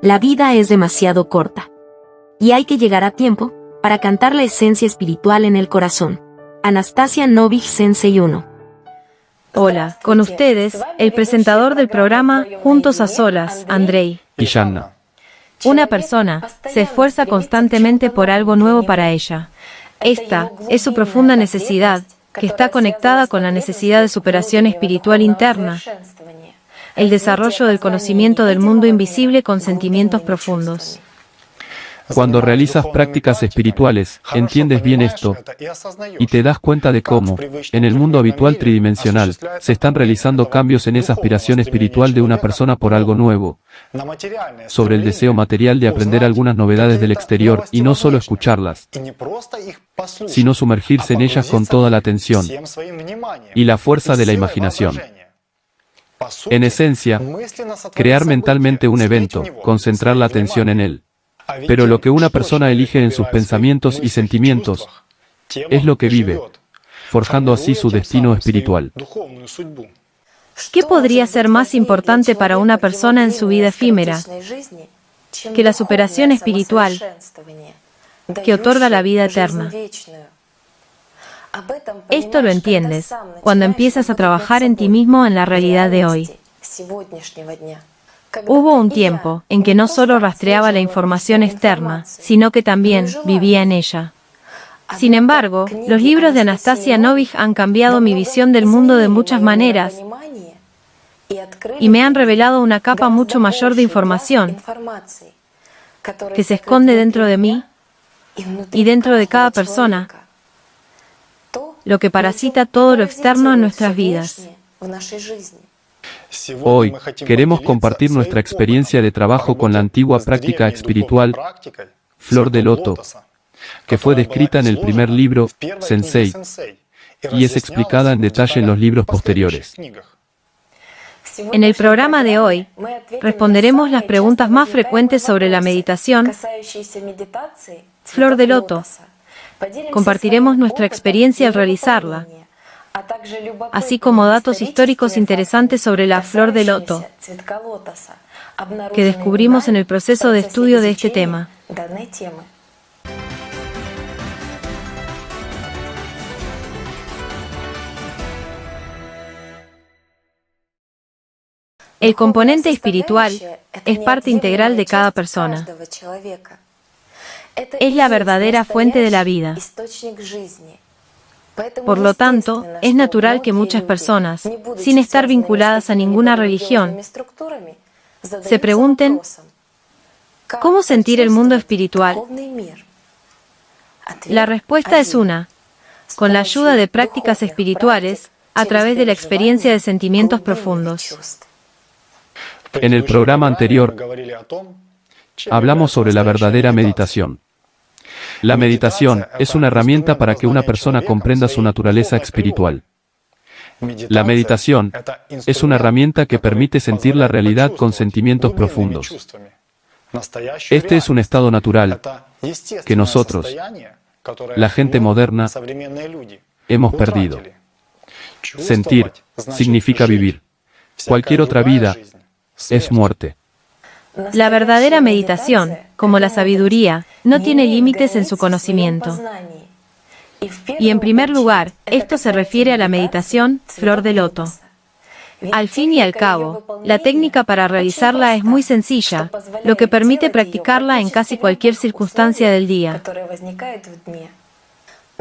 La vida es demasiado corta. Y hay que llegar a tiempo para cantar la esencia espiritual en el corazón. Anastasia Novich Sensei 1. Hola, con ustedes, el presentador del programa Juntos a Solas, Andrei. Y Yanna. Una persona se esfuerza constantemente por algo nuevo para ella. Esta es su profunda necesidad, que está conectada con la necesidad de superación espiritual interna, el desarrollo del conocimiento del mundo invisible con sentimientos profundos. Cuando realizas prácticas espirituales, entiendes bien esto y te das cuenta de cómo, en el mundo habitual tridimensional, se están realizando cambios en esa aspiración espiritual de una persona por algo nuevo, sobre el deseo material de aprender algunas novedades del exterior y no solo escucharlas, sino sumergirse en ellas con toda la atención y la fuerza de la imaginación. En esencia, crear mentalmente un evento, concentrar la atención en él. Pero lo que una persona elige en sus pensamientos y sentimientos es lo que vive, forjando así su destino espiritual. ¿Qué podría ser más importante para una persona en su vida efímera que la superación espiritual que otorga la vida eterna? Esto lo entiendes cuando empiezas a trabajar en ti mismo en la realidad de hoy. Hubo un tiempo en que no solo rastreaba la información externa, sino que también vivía en ella. Sin embargo, los libros de Anastasia Novich han cambiado mi visión del mundo de muchas maneras y me han revelado una capa mucho mayor de información que se esconde dentro de mí y dentro de cada persona, lo que parasita todo lo externo en nuestras vidas. Hoy, queremos compartir nuestra experiencia de trabajo con la antigua práctica espiritual, Flor de Loto, que fue descrita en el primer libro, Sensei, y es explicada en detalle en los libros posteriores. En el programa de hoy, responderemos las preguntas más frecuentes sobre la meditación, Flor de Loto. Compartiremos nuestra experiencia al realizarla, así como datos históricos interesantes sobre la flor de loto que descubrimos en el proceso de estudio de este tema. El componente espiritual es parte integral de cada persona. Es la verdadera fuente de la vida. Por lo tanto, es natural que muchas personas, sin estar vinculadas a ninguna religión, se pregunten, ¿cómo sentir el mundo espiritual? La respuesta es una, con la ayuda de prácticas espirituales, a través de la experiencia de sentimientos profundos. En el programa anterior, hablamos sobre la verdadera meditación. La meditación es una herramienta para que una persona comprenda su naturaleza espiritual. La meditación es una herramienta que permite sentir la realidad con sentimientos profundos. Este es un estado natural que nosotros, la gente moderna, hemos perdido. Sentir significa vivir. Cualquier otra vida es muerte. La verdadera meditación, como la sabiduría, no tiene límites en su conocimiento. Y en primer lugar, esto se refiere a la meditación, Flor de Loto. Al fin y al cabo, la técnica para realizarla es muy sencilla, lo que permite practicarla en casi cualquier circunstancia del día.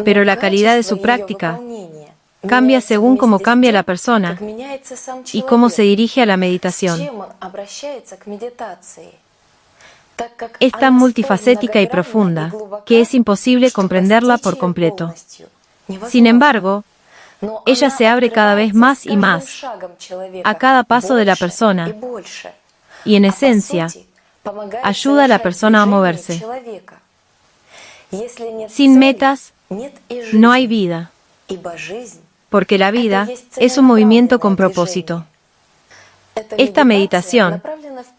Pero la calidad de su práctica cambia según cómo cambia la persona y cómo se dirige a la meditación. Es tan multifacética y profunda que es imposible comprenderla por completo. Sin embargo, ella se abre cada vez más y más a cada paso de la persona y, en esencia, ayuda a la persona a moverse. Sin metas, no hay vida, porque la vida es un movimiento con propósito. Esta meditación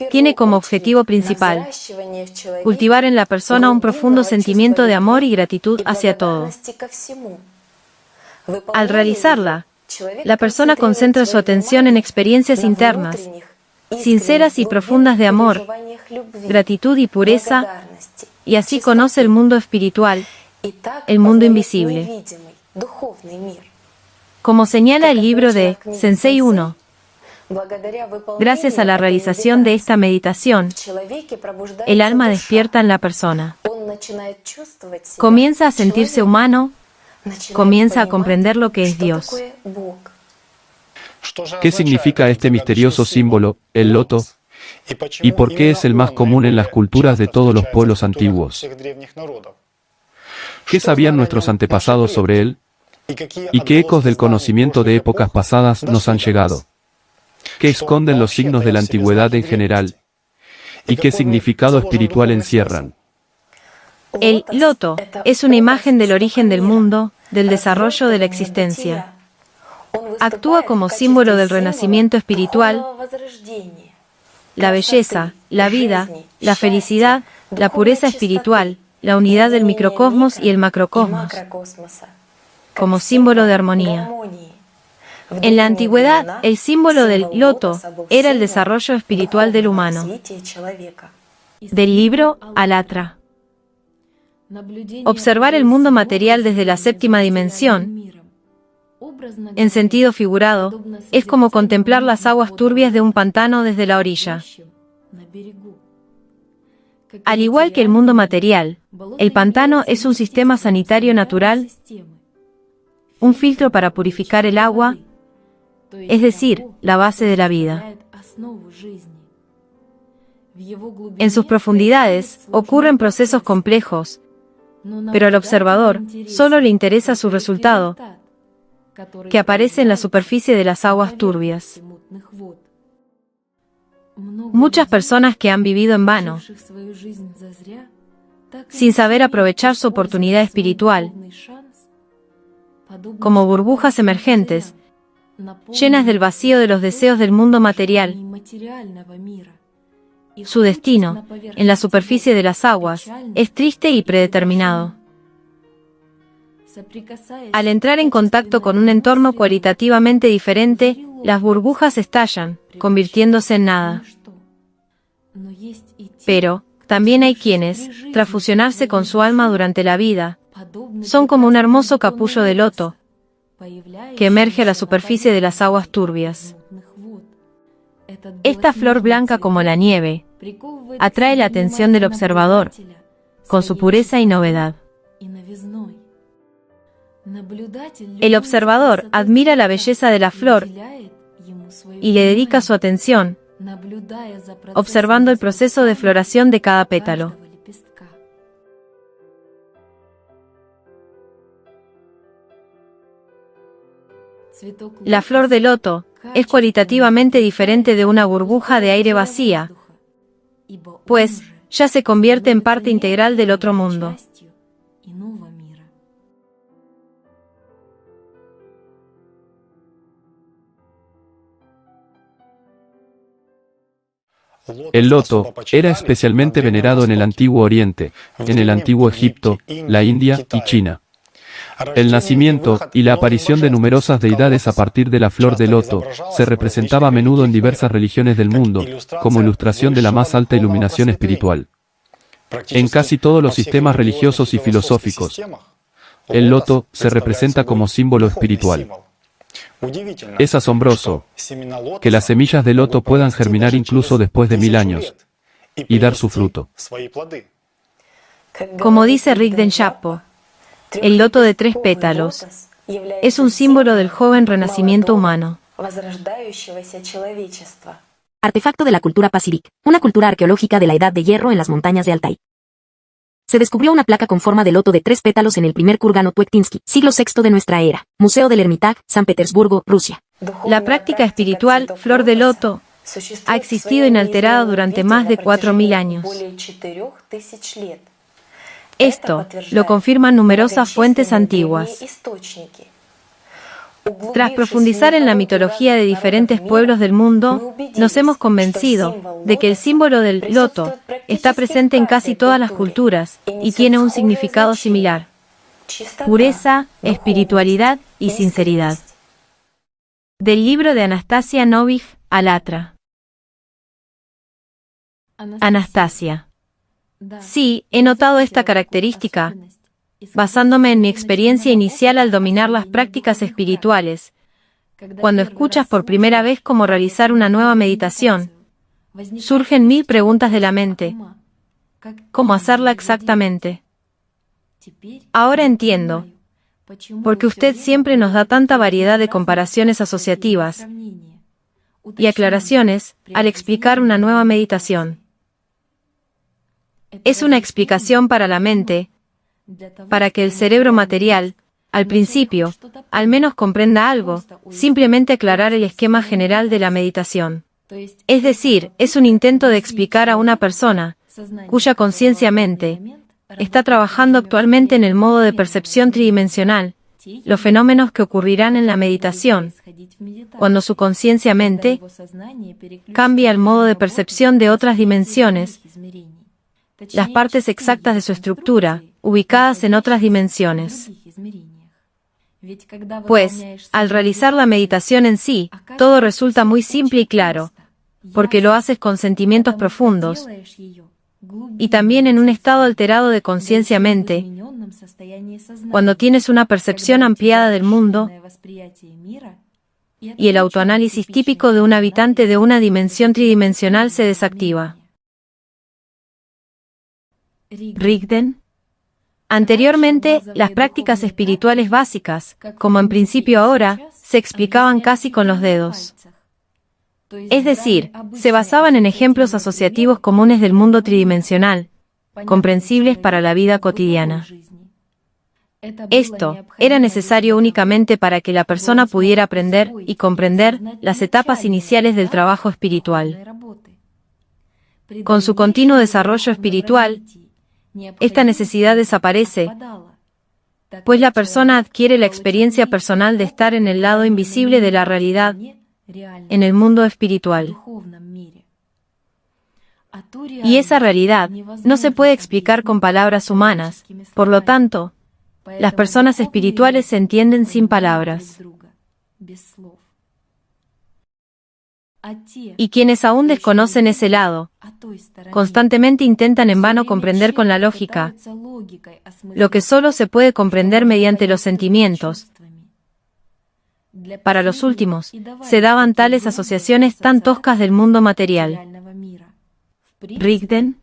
tiene como objetivo principal cultivar en la persona un profundo sentimiento de amor y gratitud hacia todo. Al realizarla, la persona concentra su atención en experiencias internas sinceras y profundas de amor, gratitud y pureza, y así conoce el mundo espiritual, el mundo invisible. Como señala el libro de Sensei 1, gracias a la realización de esta meditación, el alma despierta en la persona. Comienza a sentirse humano, comienza a comprender lo que es Dios. ¿Qué significa este misterioso símbolo, el loto? ¿Y por qué es el más común en las culturas de todos los pueblos antiguos? ¿Qué sabían nuestros antepasados sobre él? ¿Y qué ecos del conocimiento de épocas pasadas nos han llegado? ¿Qué esconden los signos de la antigüedad en general? ¿Y qué significado espiritual encierran? El loto es una imagen del origen del mundo, del desarrollo de la existencia. Actúa como símbolo del renacimiento espiritual, la belleza, la vida, la felicidad, la pureza espiritual, la unidad del microcosmos y el macrocosmos, como símbolo de armonía. En la antigüedad, el símbolo del loto era el desarrollo espiritual del humano. Del libro Alatra. Observar el mundo material desde la séptima dimensión, en sentido figurado, es como contemplar las aguas turbias de un pantano desde la orilla. Al igual que el mundo material, el pantano es un sistema sanitario natural, un filtro para purificar el agua, es decir, la base de la vida. En sus profundidades ocurren procesos complejos, pero al observador solo le interesa su resultado, que aparece en la superficie de las aguas turbias. Muchas personas que han vivido en vano, sin saber aprovechar su oportunidad espiritual, como burbujas emergentes, llenas del vacío de los deseos del mundo material. Su destino, en la superficie de las aguas, es triste y predeterminado. Al entrar en contacto con un entorno cualitativamente diferente, las burbujas estallan, convirtiéndose en nada. Pero, también hay quienes, tras fusionarse con su alma durante la vida, son como un hermoso capullo de loto, que emerge a la superficie de las aguas turbias. Esta flor blanca como la nieve, atrae la atención del observador, con su pureza y novedad. El observador admira la belleza de la flor y le dedica su atención, observando el proceso de floración de cada pétalo. La flor de loto es cualitativamente diferente de una burbuja de aire vacía, pues ya se convierte en parte integral del otro mundo. El loto era especialmente venerado en el Antiguo Oriente, en el Antiguo Egipto, la India y China. El nacimiento y la aparición de numerosas deidades a partir de la flor de loto se representaba a menudo en diversas religiones del mundo, como ilustración de la más alta iluminación espiritual. En casi todos los sistemas religiosos y filosóficos, el loto se representa como símbolo espiritual. Es asombroso que las semillas de loto puedan germinar incluso después de 1000 años y dar su fruto. Como dice Rigden Shappo, el loto de 3 pétalos es un símbolo del joven renacimiento humano. Artefacto de la cultura Pacific, una cultura arqueológica de la Edad de Hierro en las montañas de Altai. Se descubrió una placa con forma de loto de 3 pétalos en el primer kurgano Tuektinsky, siglo VI de nuestra era, Museo del Hermitage, San Petersburgo, Rusia. La práctica espiritual flor de loto ha existido inalterada durante más de 4000 años. Esto lo confirman numerosas fuentes antiguas. Tras profundizar en la mitología de diferentes pueblos del mundo, nos hemos convencido de que el símbolo del loto está presente en casi todas las culturas y tiene un significado similar: pureza, espiritualidad y sinceridad. Del libro de Anastasia Novich, Alatra. Anastasia. Sí, he notado esta característica, basándome en mi experiencia inicial al dominar las prácticas espirituales. Cuando escuchas por primera vez cómo realizar una nueva meditación, surgen 1000 preguntas de la mente. ¿Cómo hacerla exactamente? Ahora entiendo, porque usted siempre nos da tanta variedad de comparaciones asociativas y aclaraciones al explicar una nueva meditación. Es una explicación para la mente, para que el cerebro material, al principio, al menos comprenda algo, simplemente aclarar el esquema general de la meditación. Es decir, es un intento de explicar a una persona, cuya conciencia-mente está trabajando actualmente en el modo de percepción tridimensional, los fenómenos que ocurrirán en la meditación, cuando su conciencia-mente cambia al modo de percepción de otras dimensiones, las partes exactas de su estructura, ubicadas en otras dimensiones. Pues, al realizar la meditación en sí, todo resulta muy simple y claro, porque lo haces con sentimientos profundos, y también en un estado alterado de conciencia-mente, cuando tienes una percepción ampliada del mundo, y el autoanálisis típico de un habitante de una dimensión tridimensional se desactiva. Rigden. Anteriormente, las prácticas espirituales básicas, como en principio ahora, se explicaban casi con los dedos. Es decir, se basaban en ejemplos asociativos comunes del mundo tridimensional, comprensibles para la vida cotidiana. Esto era necesario únicamente para que la persona pudiera aprender y comprender las etapas iniciales del trabajo espiritual. Con su continuo desarrollo espiritual, esta necesidad desaparece, pues la persona adquiere la experiencia personal de estar en el lado invisible de la realidad, en el mundo espiritual. Y esa realidad no se puede explicar con palabras humanas, por lo tanto, las personas espirituales se entienden sin palabras. Y quienes aún desconocen ese lado, constantemente intentan en vano comprender con la lógica, lo que solo se puede comprender mediante los sentimientos. Para los últimos, se daban tales asociaciones tan toscas del mundo material. Rigden.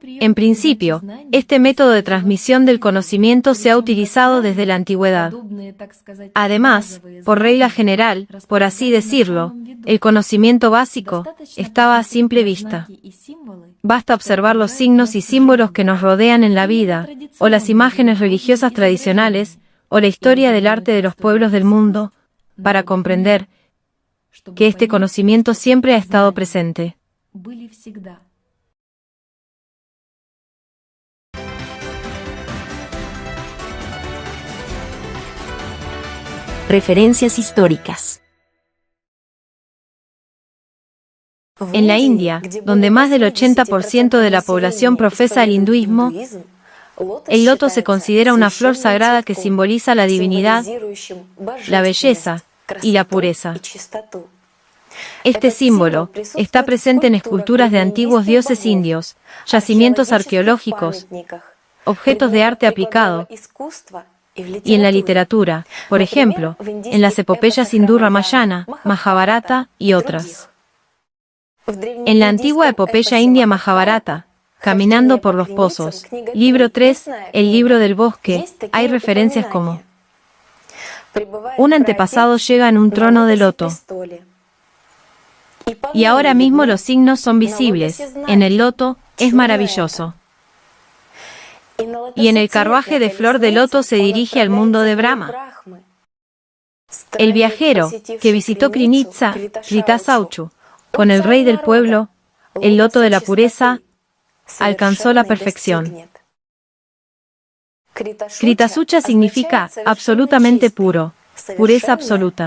En principio, este método de transmisión del conocimiento se ha utilizado desde la antigüedad. Además, por regla general, por así decirlo, el conocimiento básico estaba a simple vista. Basta observar los signos y símbolos que nos rodean en la vida, o las imágenes religiosas tradicionales, o la historia del arte de los pueblos del mundo, para comprender que este conocimiento siempre ha estado presente. Referencias históricas. En la India, donde más del 80% de la población profesa el hinduismo, el loto se considera una flor sagrada que simboliza la divinidad, la belleza y la pureza. Este símbolo está presente en esculturas de antiguos dioses indios, yacimientos arqueológicos, objetos de arte aplicado, y en la literatura, por ejemplo, en las epopeyas hindú Ramayana, Mahabharata y otras. En la antigua epopeya india Mahabharata, Caminando por los pozos, libro 3, el libro del bosque, hay referencias como: un antepasado llega en un trono de loto. Y ahora mismo los signos son visibles, en el loto, es maravilloso. Y en el carruaje de flor de loto se dirige al mundo de Brahma. El viajero, que visitó Krinitsa, Kritasauchu, con el rey del pueblo, el loto de la pureza, alcanzó la perfección. Kritasucha significa absolutamente puro, pureza absoluta.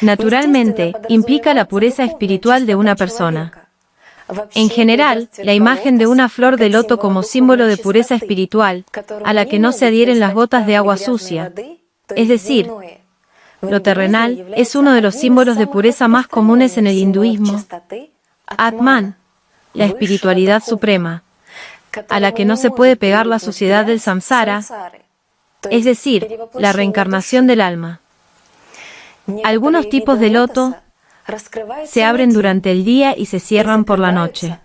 Naturalmente, implica la pureza espiritual de una persona. En general, la imagen de una flor de loto como símbolo de pureza espiritual, a la que no se adhieren las gotas de agua sucia, es decir, lo terrenal, es uno de los símbolos de pureza más comunes en el hinduismo. Atman, la espiritualidad suprema, a la que no se puede pegar la suciedad del samsara, es decir, la reencarnación del alma. Algunos tipos de loto se abren durante el día y se cierran por la noche.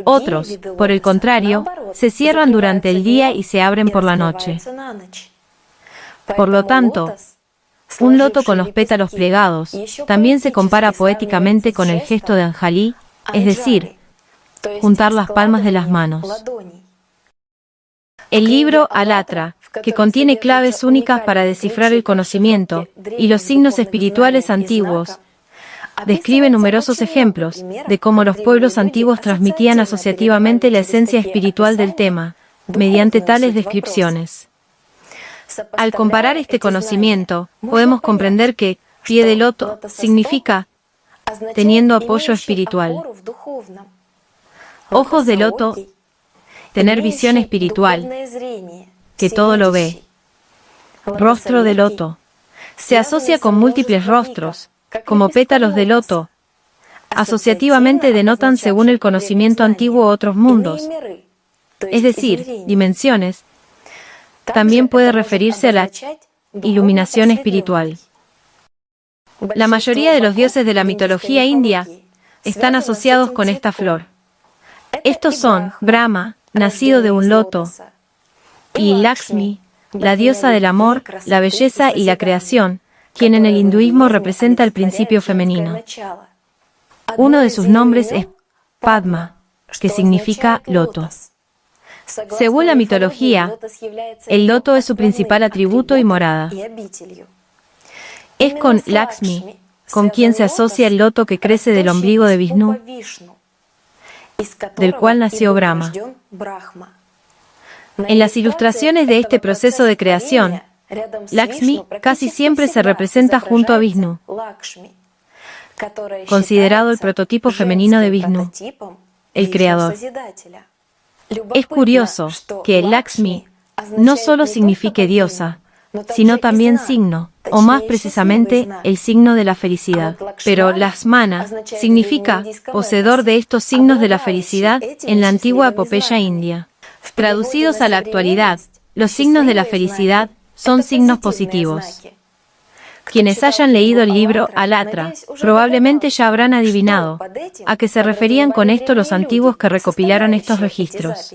Otros, por el contrario, se cierran durante el día y se abren por la noche. Por lo tanto, un loto con los pétalos plegados también se compara poéticamente con el gesto de Anjali, es decir, juntar las palmas de las manos. El libro Alatra, que contiene claves únicas para descifrar el conocimiento y los signos espirituales antiguos, describe numerosos ejemplos de cómo los pueblos antiguos transmitían asociativamente la esencia espiritual del tema, mediante tales descripciones. Al comparar este conocimiento, podemos comprender que pie de loto significa teniendo apoyo espiritual. Ojos de loto, tener visión espiritual, que todo lo ve. Rostro de loto, se asocia con múltiples rostros, como pétalos de loto. Asociativamente denotan según el conocimiento antiguo otros mundos, es decir, dimensiones. También puede referirse a la iluminación espiritual. La mayoría de los dioses de la mitología india están asociados con esta flor. Estos son Brahma, nacido de un loto, y Lakshmi, la diosa del amor, la belleza y la creación, quien en el hinduismo representa el principio femenino. Uno de sus nombres es Padma, que significa loto. Según la mitología, el loto es su principal atributo y morada. Es con Lakshmi, con quien se asocia el loto que crece del ombligo de Vishnu, del cual nació Brahma. En las ilustraciones de este proceso de creación, Lakshmi casi siempre se representa junto a Vishnu, considerado el prototipo femenino de Vishnu, el creador. Es curioso que el Lakshmi no solo signifique diosa, sino también signo, o más precisamente, el signo de la felicidad. Pero Lakshmana significa poseedor de estos signos de la felicidad en la antigua epopeya india. Traducidos a la actualidad, los signos de la felicidad son signos positivos. Quienes hayan leído el libro Alatra probablemente ya habrán adivinado a qué se referían con esto los antiguos que recopilaron estos registros.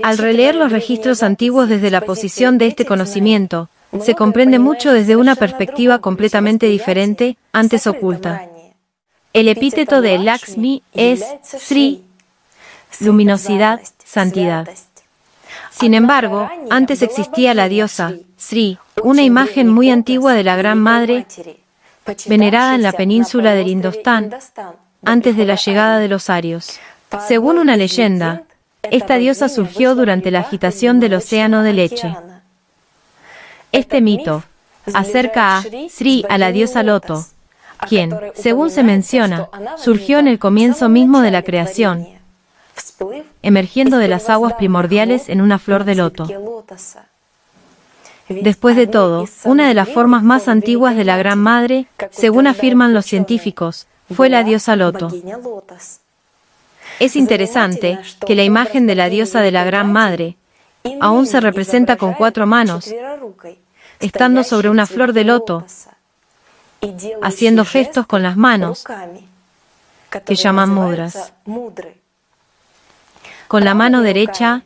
Al releer los registros antiguos desde la posición de este conocimiento, se comprende mucho desde una perspectiva completamente diferente, antes oculta. El epíteto de Lakshmi es Sri, luminosidad, santidad. Sin embargo, antes existía la diosa Sri, una imagen muy antigua de la Gran Madre, venerada en la península del Indostán, antes de la llegada de los arios. Según una leyenda, esta diosa surgió durante la agitación del océano de leche. Este mito acerca a Sri a la diosa Loto, quien, según se menciona, surgió en el comienzo mismo de la creación, emergiendo de las aguas primordiales en una flor de loto. Después de todo, una de las formas más antiguas de la Gran Madre, según afirman los científicos, fue la diosa Loto. Es interesante que la imagen de la diosa de la Gran Madre aún se representa con 4 manos, estando sobre una flor de loto, haciendo gestos con las manos, que llaman mudras. Con la mano derecha,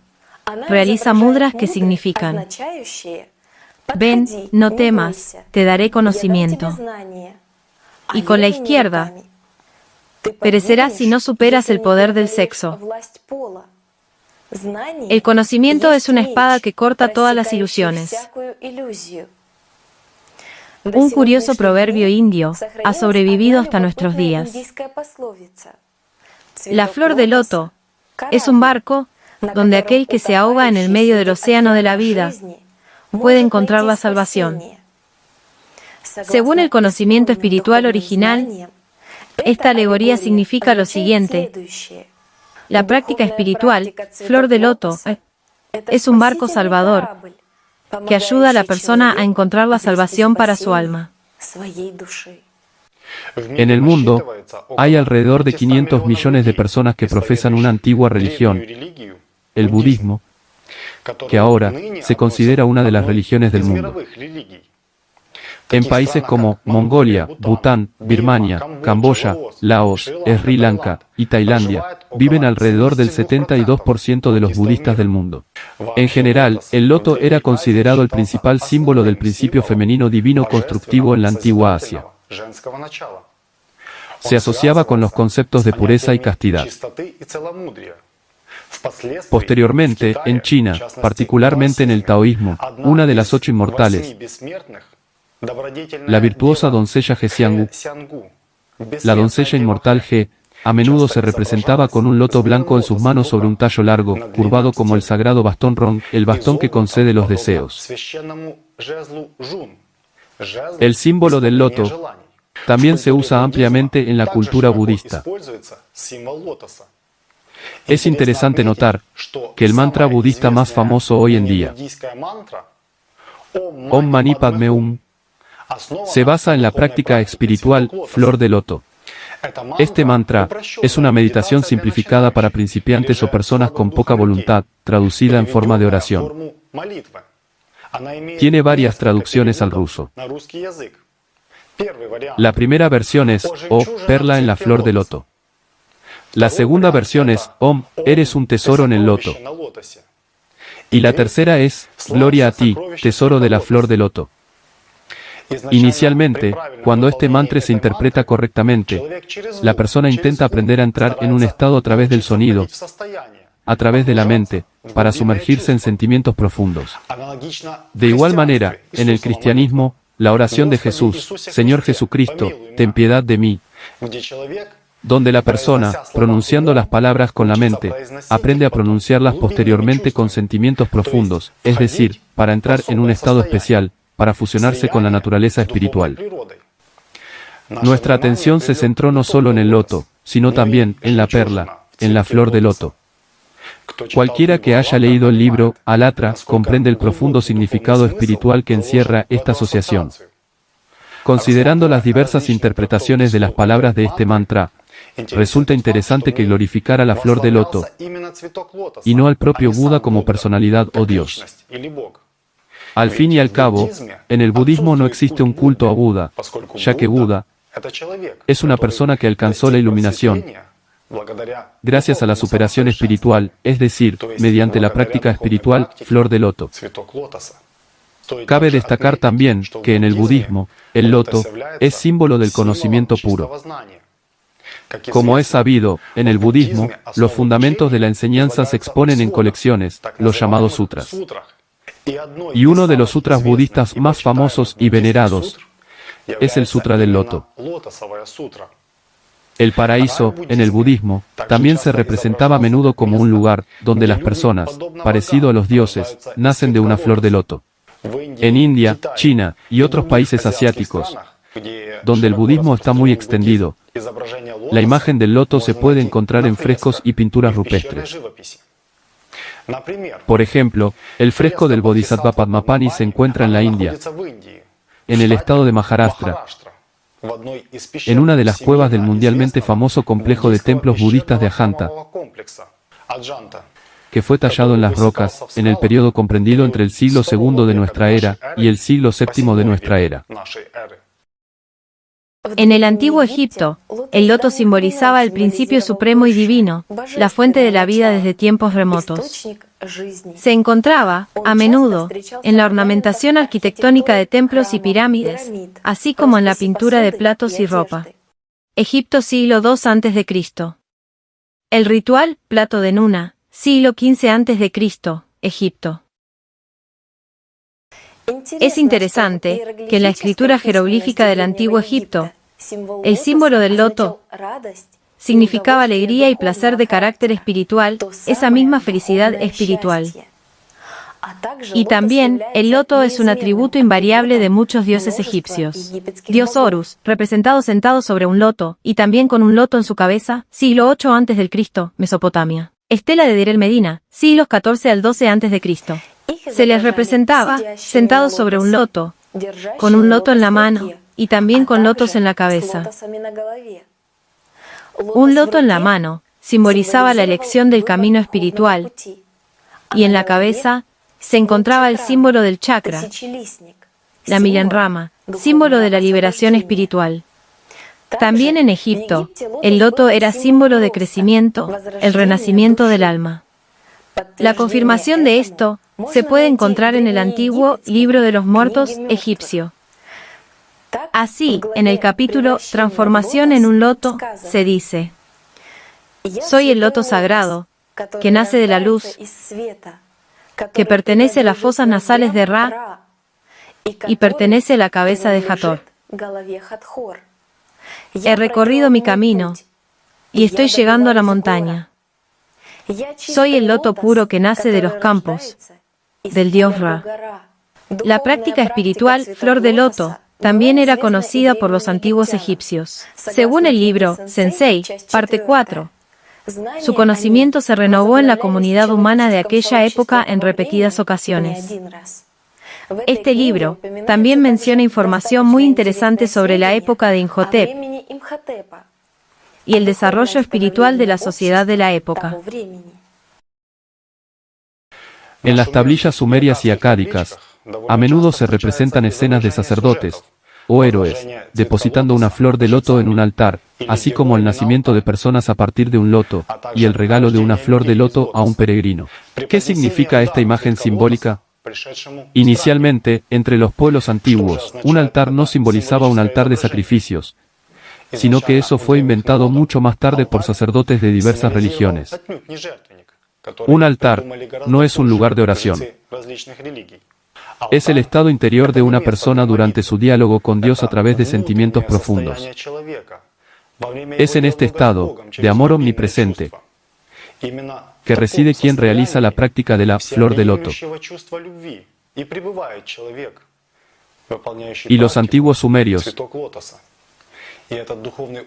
realiza mudras que significan: ven, no temas, te daré conocimiento. Y con la izquierda, perecerás si no superas el poder del sexo. El conocimiento es una espada que corta todas las ilusiones. Un curioso proverbio indio ha sobrevivido hasta nuestros días. La flor de loto es un barco donde aquel que se ahoga en el medio del océano de la vida puede encontrar la salvación. Según el conocimiento espiritual original, esta alegoría significa lo siguiente: la práctica espiritual, flor de loto, es un barco salvador que ayuda a la persona a encontrar la salvación para su alma. En el mundo, hay alrededor de 500 millones de personas que profesan una antigua religión, el budismo, que ahora se considera una de las religiones del mundo. En países como Mongolia, Bután, Birmania, Camboya, Laos, Sri Lanka y Tailandia, viven alrededor del 72% de los budistas del mundo. En general, el loto era considerado el principal símbolo del principio femenino divino constructivo en la antigua Asia. Se asociaba con los conceptos de pureza y castidad. Posteriormente, en China, particularmente en el taoísmo, una de las 8 inmortales, la virtuosa doncella He Xianggu, la doncella inmortal He, a menudo se representaba con un loto blanco en sus manos sobre un tallo largo, curvado como el sagrado bastón Rong, el bastón que concede los deseos. El símbolo del loto también se usa ampliamente en la cultura budista. Es interesante notar que el mantra budista más famoso hoy en día, Om Mani Padme Hum, se basa en la práctica espiritual Flor de Loto. Este mantra es una meditación simplificada para principiantes o personas con poca voluntad, traducida en forma de oración. Tiene varias traducciones al ruso. La primera versión es Oh, perla en la flor de loto. La segunda versión es Om, eres un tesoro en el loto. Y la tercera es Gloria a ti, tesoro de la flor de loto. Inicialmente, cuando este mantra se interpreta correctamente, la persona intenta aprender a entrar en un estado a través del sonido, a través de la mente, para sumergirse en sentimientos profundos. De igual manera, en el cristianismo, la oración de Jesús, Señor Jesucristo, ten piedad de mí, donde la persona, pronunciando las palabras con la mente, aprende a pronunciarlas posteriormente con sentimientos profundos, es decir, para entrar en un estado especial, para fusionarse con la naturaleza espiritual. Nuestra atención se centró no solo en el loto, sino también en la perla, en la flor de loto. Cualquiera que haya leído el libro Alatra comprende el profundo significado espiritual que encierra esta asociación. Considerando las diversas interpretaciones de las palabras de este mantra, resulta interesante que glorificara la flor de loto y no al propio Buda como personalidad o Dios. Al fin y al cabo, en el budismo no existe un culto a Buda, ya que Buda es una persona que alcanzó la iluminación gracias a la superación espiritual, es decir, mediante la práctica espiritual Flor de Loto. Cabe destacar también que en el budismo, el loto es símbolo del conocimiento puro. Como es sabido, en el budismo, los fundamentos de la enseñanza se exponen en colecciones, los llamados sutras. Y uno de los sutras budistas más famosos y venerados es el Sutra del Loto. El paraíso, en el budismo, también se representaba a menudo como un lugar donde las personas, parecido a los dioses, nacen de una flor de loto. En India, China y otros países asiáticos, donde el budismo está muy extendido, la imagen del loto se puede encontrar en frescos y pinturas rupestres. Por ejemplo, el fresco del Bodhisattva Padmapani se encuentra en la India, en el estado de Maharashtra, en una de las cuevas del mundialmente famoso complejo de templos budistas de Ajanta, que fue tallado en las rocas, en el periodo comprendido entre el siglo II de nuestra era y el siglo VII de nuestra era. En el antiguo Egipto, el loto simbolizaba el principio supremo y divino, la fuente de la vida desde tiempos remotos. Se encontraba, a menudo, en la ornamentación arquitectónica de templos y pirámides, así como en la pintura de platos y ropa. Egipto siglo II a.C. El ritual, plato de Nuna, siglo XV a.C., Egipto. Es interesante que en la escritura jeroglífica del antiguo Egipto, el símbolo del loto significaba alegría y placer de carácter espiritual, esa misma felicidad espiritual. Y también, el loto es un atributo invariable de muchos dioses egipcios. Dios Horus, representado sentado sobre un loto, y también con un loto en su cabeza, siglo VIII a.C., Mesopotamia. Estela de Deir el-Medina, siglos XIV al XII a.C. Se les representaba, sentados sobre un loto, con un loto en la mano, y también con lotos en la cabeza. Un loto en la mano simbolizaba la elección del camino espiritual, y en la cabeza se encontraba el símbolo del chakra, la milenrama, símbolo de la liberación espiritual. También en Egipto, el loto era símbolo de crecimiento, el renacimiento del alma. La confirmación de esto se puede encontrar en el antiguo Libro de los Muertos egipcio. Así, en el capítulo Transformación en un loto, se dice: soy el loto sagrado, que nace de la luz, que pertenece a las fosas nasales de Ra y pertenece a la cabeza de Hathor. He recorrido mi camino y estoy llegando a la montaña. Soy el loto puro que nace de los campos, del dios Ra. La práctica espiritual Flor de Loto también era conocida por los antiguos egipcios. Según el libro Sensei, parte 4, su conocimiento se renovó en la comunidad humana de aquella época en repetidas ocasiones. Este libro también menciona información muy interesante sobre la época de Imhotep y el desarrollo espiritual de la sociedad de la época. En las tablillas sumerias y acádicas, a menudo se representan escenas de sacerdotes o héroes depositando una flor de loto en un altar, así como el nacimiento de personas a partir de un loto, y el regalo de una flor de loto a un peregrino. ¿Qué significa esta imagen simbólica? Inicialmente, entre los pueblos antiguos, un altar no simbolizaba un altar de sacrificios, sino que eso fue inventado mucho más tarde por sacerdotes de diversas religiones. Un altar no es un lugar de oración. Es el estado interior de una persona durante su diálogo con Dios a través de sentimientos profundos. Es en este estado, de amor omnipresente, que reside quien realiza la práctica de la flor de loto. Y los antiguos sumerios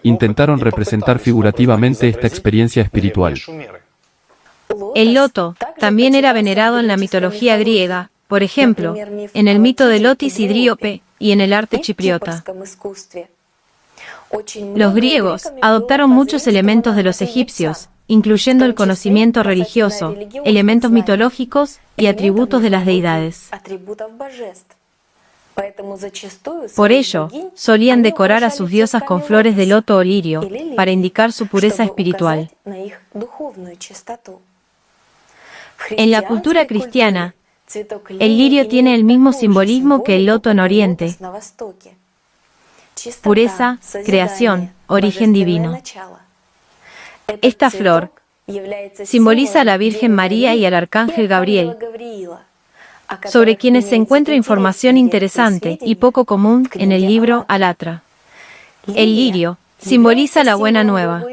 intentaron representar figurativamente esta experiencia espiritual. El loto también era venerado en la mitología griega, por ejemplo, en el mito de Lotis y Dríope y en el arte chipriota. Los griegos adoptaron muchos elementos de los egipcios, incluyendo el conocimiento religioso, elementos mitológicos y atributos de las deidades. Por ello, solían decorar a sus diosas con flores de loto o lirio, para indicar su pureza espiritual. En la cultura cristiana, el lirio tiene el mismo simbolismo que el loto en Oriente: pureza, creación, origen divino. Esta flor simboliza a la Virgen María y al Arcángel Gabriel, sobre quienes se encuentra información interesante y poco común en el libro Alatra. El lirio simboliza la buena nueva.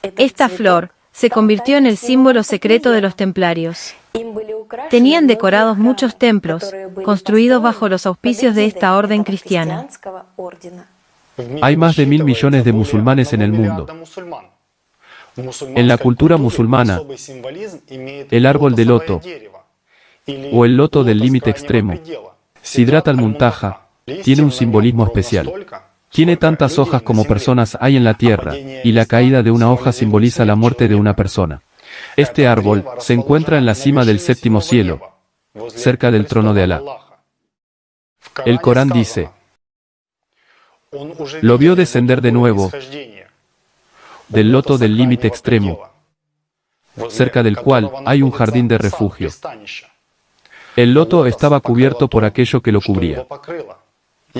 Esta flor se convirtió en el símbolo secreto de los templarios. Tenían decorados muchos templos, construidos bajo los auspicios de esta orden cristiana. Hay más de 1.000 millones de musulmanes en el mundo. En la cultura musulmana, el árbol de loto, o el loto del límite extremo, Sidrat al-Muntaha, tiene un simbolismo especial. Tiene tantas hojas como personas hay en la tierra, y la caída de una hoja simboliza la muerte de una persona. Este árbol se encuentra en la cima del séptimo cielo, cerca del trono de Alá. El Corán dice: lo vio descender de nuevo del loto del límite extremo, cerca del cual hay un jardín de refugio. El loto estaba cubierto por aquello que lo cubría.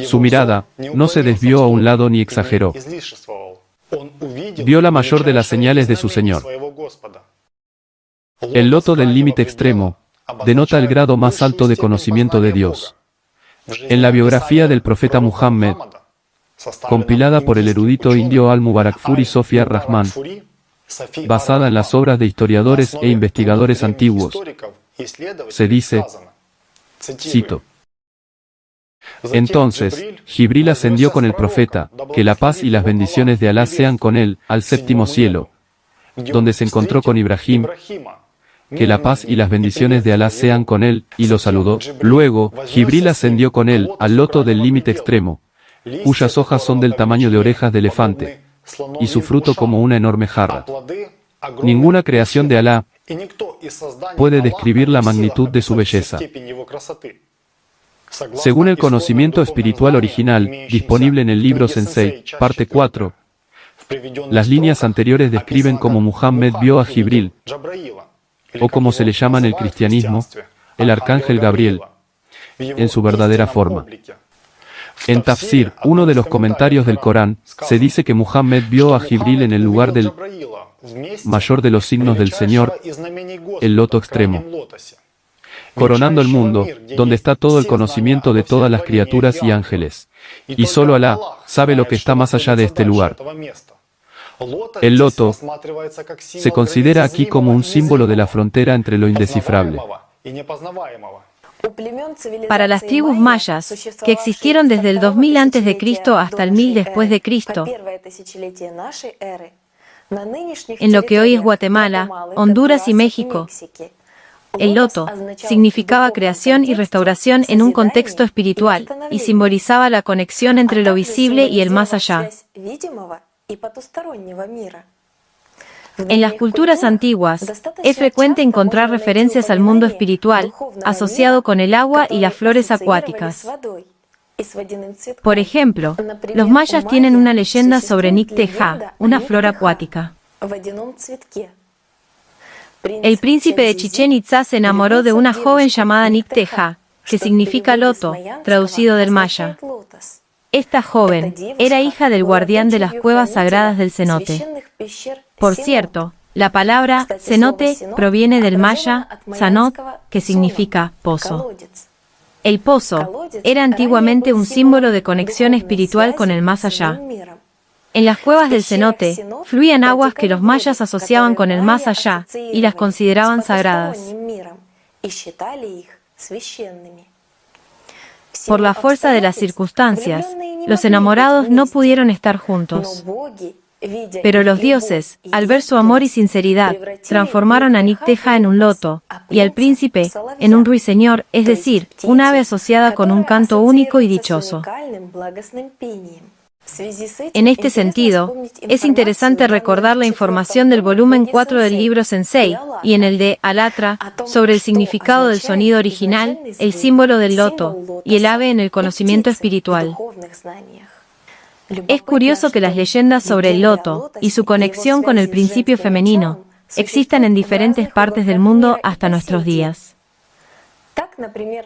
Su mirada no se desvió a un lado ni exageró. Vio la mayor de las señales de su Señor. El loto del límite extremo denota el grado más alto de conocimiento de Dios. En la biografía del profeta Muhammad, compilada por el erudito indio Al-Mubarakfuri Sofi ar-Rahman, basada en las obras de historiadores e investigadores antiguos, se dice, cito: entonces, Jibril ascendió con el profeta, que la paz y las bendiciones de Alá sean con él, al séptimo cielo, donde se encontró con Ibrahim, que la paz y las bendiciones de Alá sean con él, y lo saludó. Luego, Jibril ascendió con él al loto del límite extremo, cuyas hojas son del tamaño de orejas de elefante, y su fruto como una enorme jarra. Ninguna creación de Alá puede describir la magnitud de su belleza. Según el conocimiento espiritual original, disponible en el libro Sensei, parte 4, las líneas anteriores describen cómo Muhammad vio a Jibril, o como se le llama en el cristianismo, el arcángel Gabriel, en su verdadera forma. En Tafsir, uno de los comentarios del Corán, se dice que Muhammad vio a Jibril en el lugar del mayor de los signos del Señor, el loto extremo, coronando el mundo, donde está todo el conocimiento de todas las criaturas y ángeles. Y solo Alá sabe lo que está más allá de este lugar. El loto se considera aquí como un símbolo de la frontera entre lo indescifrable. Para las tribus mayas, que existieron desde el 2000 a.C. hasta el 1000 después de Cristo, en lo que hoy es Guatemala, Honduras y México, el loto significaba creación y restauración en un contexto espiritual y simbolizaba la conexión entre lo visible y el más allá. En las culturas antiguas, es frecuente encontrar referencias al mundo espiritual, asociado con el agua y las flores acuáticas. Por ejemplo, los mayas tienen una leyenda sobre Nicteja, una flor acuática. El príncipe de Chichén Itzá se enamoró de una joven llamada Nicteja, que significa loto, traducido del maya. Esta joven era hija del guardián de las cuevas sagradas del cenote. Por cierto, la palabra cenote proviene del maya zanot, que significa pozo. El pozo era antiguamente un símbolo de conexión espiritual con el más allá. En las cuevas del cenote, fluían aguas que los mayas asociaban con el más allá, y las consideraban sagradas. Por la fuerza de las circunstancias, los enamorados no pudieron estar juntos. Pero los dioses, al ver su amor y sinceridad, transformaron a Nicteja en un loto, y al príncipe, en un ruiseñor, es decir, un ave asociada con un canto único y dichoso. En este sentido, es interesante recordar la información del volumen 4 del libro Sensei, y en el de Alatra, sobre el significado del sonido original, el símbolo del loto, y el ave en el conocimiento espiritual. Es curioso que las leyendas sobre el loto, y su conexión con el principio femenino, existan en diferentes partes del mundo hasta nuestros días.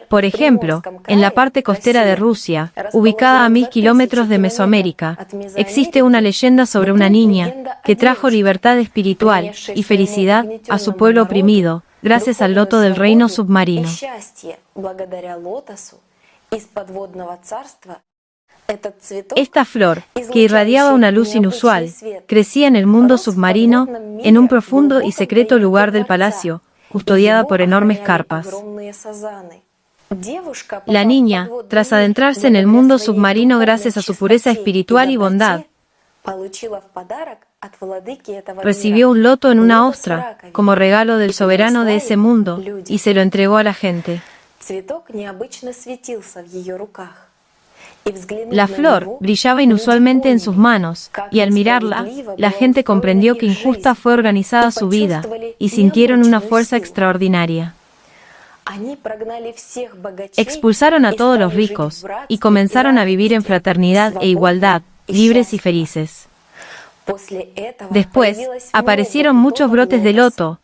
Por ejemplo, en la parte costera de Rusia, ubicada a 1000 kilómetros de Mesoamérica, existe una leyenda sobre una niña que trajo libertad espiritual y felicidad a su pueblo oprimido, gracias al loto del reino submarino. Esta flor, que irradiaba una luz inusual, crecía en el mundo submarino, en un profundo y secreto lugar del palacio, custodiada por enormes carpas. La niña, tras adentrarse en el mundo submarino gracias a su pureza espiritual y bondad, recibió un loto en una ostra, como regalo del soberano de ese mundo, y se lo entregó a la gente. La flor brillaba inusualmente en sus manos, y al mirarla, la gente comprendió que injusta fue organizada su vida, y sintieron una fuerza extraordinaria. Expulsaron a todos los ricos, y comenzaron a vivir en fraternidad e igualdad, libres y felices. Después, aparecieron muchos brotes de loto,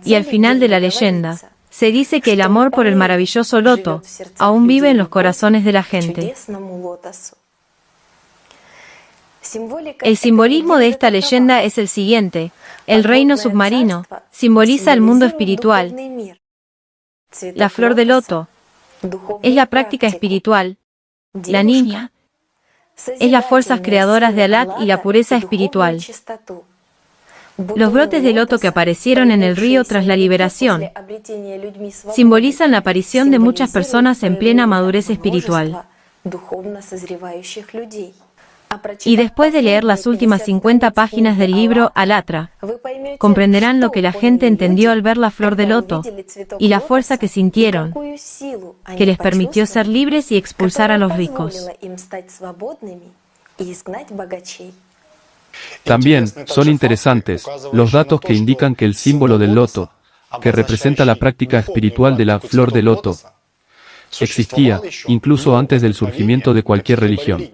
y al final de la leyenda, se dice que el amor por el maravilloso loto aún vive en los corazones de la gente. El simbolismo de esta leyenda es el siguiente: el reino submarino simboliza el mundo espiritual. La flor de loto es la práctica espiritual. La niña es las fuerzas creadoras de Alá y la pureza espiritual. Los brotes de loto que aparecieron en el río tras la liberación simbolizan la aparición de muchas personas en plena madurez espiritual. Y después de leer las últimas 50 páginas del libro Alatra, comprenderán lo que la gente entendió al ver la flor de loto y la fuerza que sintieron, que les permitió ser libres y expulsar a los ricos. También son interesantes los datos que indican que el símbolo del loto, que representa la práctica espiritual de la flor de loto, existía incluso antes del surgimiento de cualquier religión.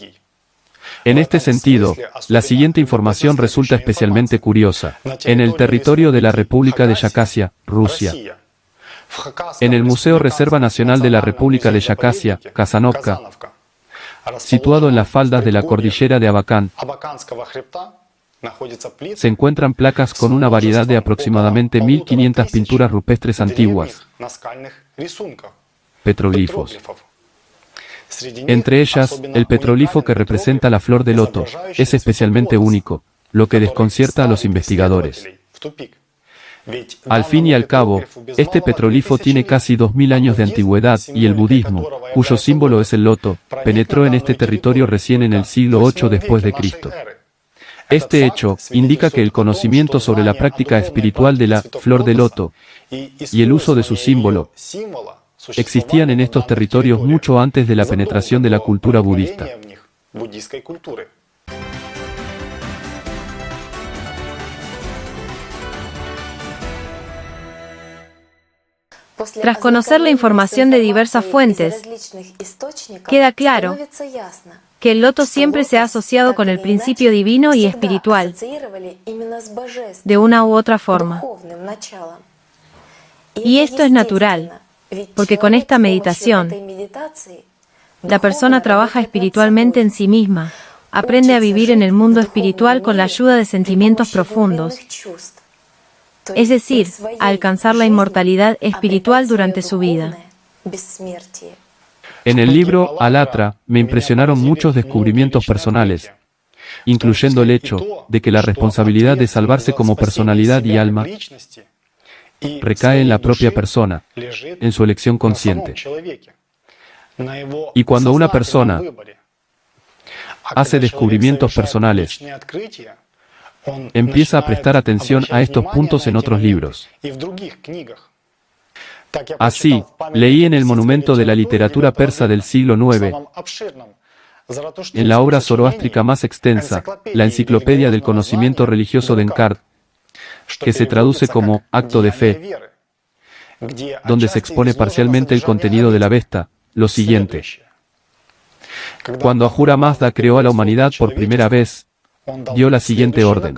En este sentido, la siguiente información resulta especialmente curiosa. En el territorio de la República de Yacasia, Rusia, en el Museo Reserva Nacional de la República de Yacasia, Kazanovka, situado en las faldas de la cordillera de Abakán, se encuentran placas con una variedad de aproximadamente 1500 pinturas rupestres antiguas, petroglifos. Entre ellas, el petroglifo que representa la flor de loto es especialmente único, lo que desconcierta a los investigadores. Al fin y al cabo, este petroglifo tiene casi 2000 años de antigüedad y el budismo, cuyo símbolo es el loto, penetró en este territorio recién en el siglo VIII después de Cristo. Este hecho indica que el conocimiento sobre la práctica espiritual de la flor de loto y el uso de su símbolo existían en estos territorios mucho antes de la penetración de la cultura budista. Tras conocer la información de diversas fuentes, queda claro que el loto siempre se ha asociado con el principio divino y espiritual, de una u otra forma. Y esto es natural, porque con esta meditación, la persona trabaja espiritualmente en sí misma, aprende a vivir en el mundo espiritual con la ayuda de sentimientos profundos, es decir, a alcanzar la inmortalidad espiritual durante su vida. En el libro Alatra me impresionaron muchos descubrimientos personales, incluyendo el hecho de que la responsabilidad de salvarse como personalidad y alma recae en la propia persona, en su elección consciente. Y cuando una persona hace descubrimientos personales, empieza a prestar atención a estos puntos en otros libros. Así, leí en el monumento de la literatura persa del siglo IX, en la obra zoroástrica más extensa, la Enciclopedia del Conocimiento Religioso de Enkart, que se traduce como Acto de Fe, donde se expone parcialmente el contenido de la Avesta, lo siguiente. Cuando Ahura Mazda creó a la humanidad por primera vez, dio la siguiente orden: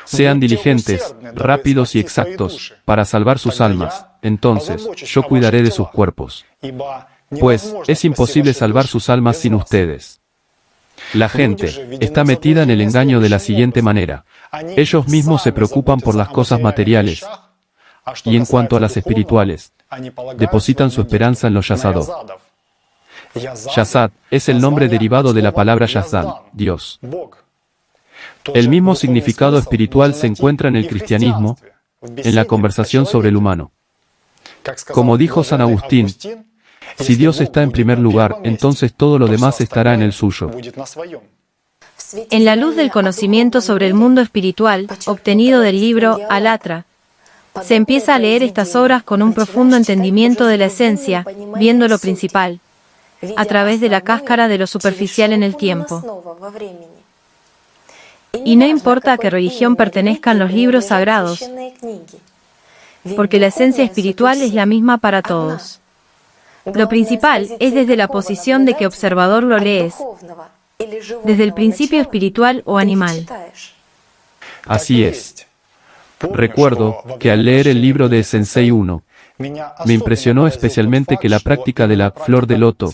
sean diligentes, rápidos y exactos, para salvar sus almas, entonces yo cuidaré de sus cuerpos. Pues es imposible salvar sus almas sin ustedes. La gente está metida en el engaño de la siguiente manera: ellos mismos se preocupan por las cosas materiales, y en cuanto a las espirituales, depositan su esperanza en los yazadot. Yazad es el nombre derivado de la palabra Yazdan, Dios. El mismo significado espiritual se encuentra en el cristianismo, en la conversación sobre el humano. Como dijo San Agustín, si Dios está en primer lugar, entonces todo lo demás estará en el suyo. En la luz del conocimiento sobre el mundo espiritual, obtenido del libro Alatra, se empieza a leer estas obras con un profundo entendimiento de la esencia, viendo lo principal, a través de la cáscara de lo superficial en el tiempo. Y no importa a qué religión pertenezcan los libros sagrados, porque la esencia espiritual es la misma para todos. Lo principal es desde la posición de que observador lo lees, desde el principio espiritual o animal. Así es. Recuerdo que al leer el libro de Sensei 1, me impresionó especialmente que la práctica de la flor de loto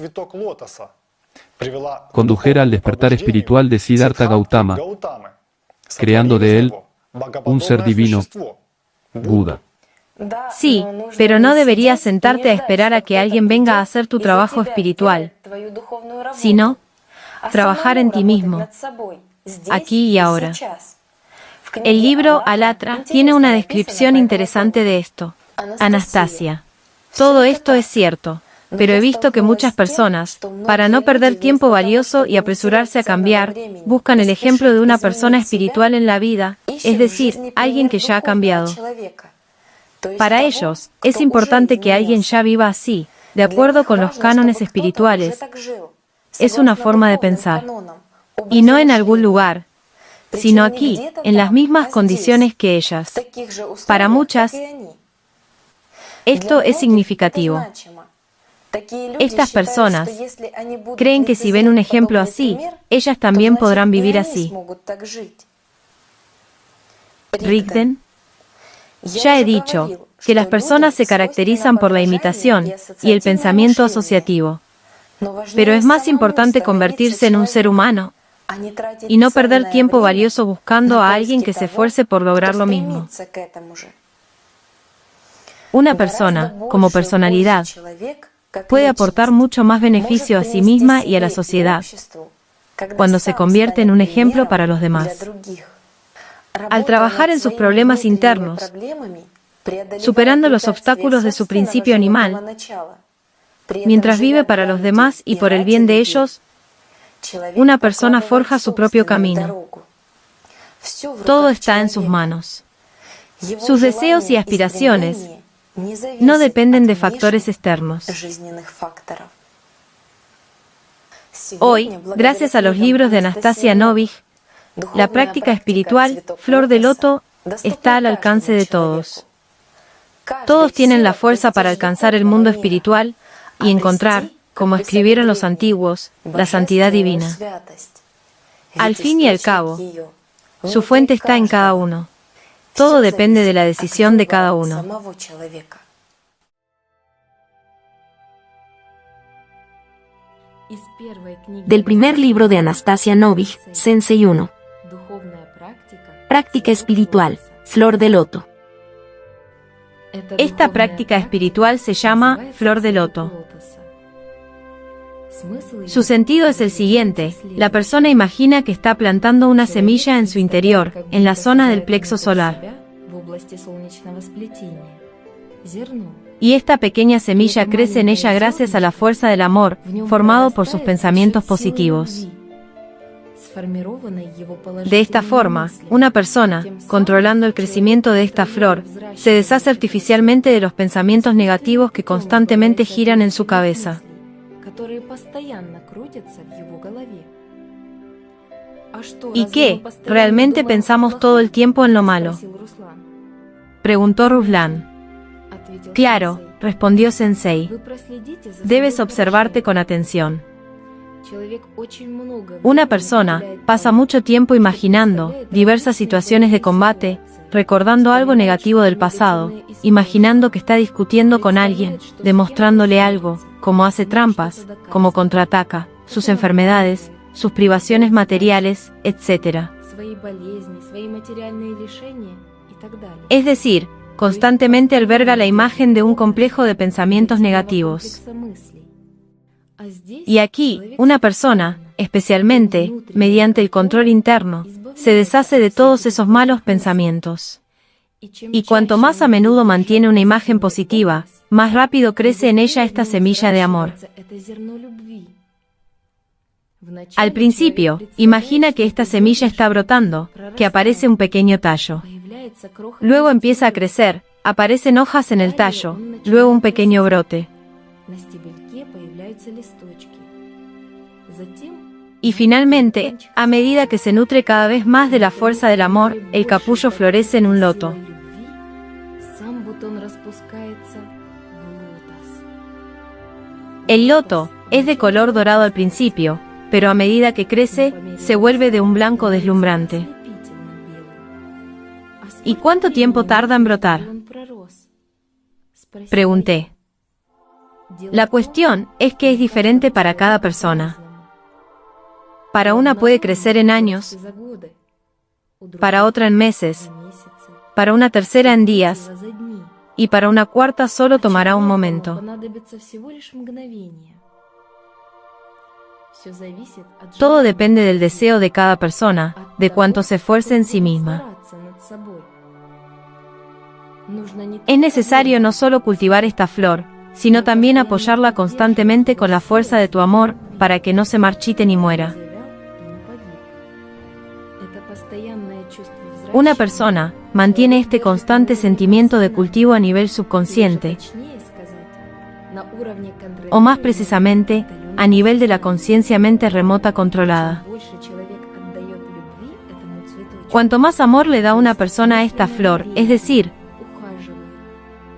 condujera al despertar espiritual de Siddhartha Gautama, creando de él un ser divino, Buda. Sí, pero no deberías sentarte a esperar a que alguien venga a hacer tu trabajo espiritual, sino trabajar en ti mismo, aquí y ahora. El libro Alatra tiene una descripción interesante de esto. Anastasia. Todo esto es cierto. Pero he visto que muchas personas, para no perder tiempo valioso y apresurarse a cambiar, buscan el ejemplo de una persona espiritual en la vida, es decir, alguien que ya ha cambiado. Para ellos, es importante que alguien ya viva así, de acuerdo con los cánones espirituales. Es una forma de pensar. Y no en algún lugar, sino aquí, en las mismas condiciones que ellas. Para muchas, esto es significativo. Estas personas creen que si ven un ejemplo así, ellas también podrán vivir así. Rigden. Ya he dicho que las personas se caracterizan por la imitación y el pensamiento asociativo. Pero es más importante convertirse en un ser humano y no perder tiempo valioso buscando a alguien que se esfuerce por lograr lo mismo. Una persona, como personalidad, puede aportar mucho más beneficio a sí misma y a la sociedad cuando se convierte en un ejemplo para los demás. Al trabajar en sus problemas internos, superando los obstáculos de su principio animal, mientras vive para los demás y por el bien de ellos, una persona forja su propio camino. Todo está en sus manos. Sus deseos y aspiraciones no dependen de factores externos. Hoy, gracias a los libros de Anastasia Novich, la práctica espiritual, Flor de Loto, está al alcance de todos. Todos tienen la fuerza para alcanzar el mundo espiritual y encontrar, como escribieron los antiguos, la santidad divina. Al fin y al cabo, su fuente está en cada uno. Todo depende de la decisión de cada uno. Del primer libro de Anastasia Novich, Sensei 1. Práctica espiritual, Flor de Loto. Esta práctica espiritual se llama Flor de Loto. Su sentido es el siguiente: la persona imagina que está plantando una semilla en su interior, en la zona del plexo solar. Y esta pequeña semilla crece en ella gracias a la fuerza del amor, formado por sus pensamientos positivos. De esta forma, una persona, controlando el crecimiento de esta flor, se deshace artificialmente de los pensamientos negativos que constantemente giran en su cabeza. ¿Y qué? ¿Realmente pensamos todo el tiempo en lo malo?, preguntó Ruslan. Claro, respondió Sensei. Debes observarte con atención. Una persona pasa mucho tiempo imaginando diversas situaciones de combate, recordando algo negativo del pasado, imaginando que está discutiendo con alguien, demostrándole algo, cómo hace trampas, cómo contraataca, sus enfermedades, sus privaciones materiales, etc. Es decir, constantemente alberga la imagen de un complejo de pensamientos negativos. Y aquí, una persona, especialmente, mediante el control interno, se deshace de todos esos malos pensamientos. Y cuanto más a menudo mantiene una imagen positiva, más rápido crece en ella esta semilla de amor. Al principio, imagina que esta semilla está brotando, que aparece un pequeño tallo. Luego empieza a crecer, aparecen hojas en el tallo, luego un pequeño brote. Y finalmente, a medida que se nutre cada vez más de la fuerza del amor, el capullo florece en un loto. El loto es de color dorado al principio, pero a medida que crece, se vuelve de un blanco deslumbrante. ¿Y cuánto tiempo tarda en brotar?, pregunté. La cuestión es que es diferente para cada persona. Para una puede crecer en años, para otra en meses, para una tercera en días, y para una cuarta solo tomará un momento. Todo depende del deseo de cada persona, de cuánto se esfuerce en sí misma. Es necesario no solo cultivar esta flor, sino también apoyarla constantemente con la fuerza de tu amor, para que no se marchite ni muera. Una persona mantiene este constante sentimiento de cultivo a nivel subconsciente, o más precisamente, a nivel de la conciencia mente remota controlada. Cuanto más amor le da una persona a esta flor, es decir,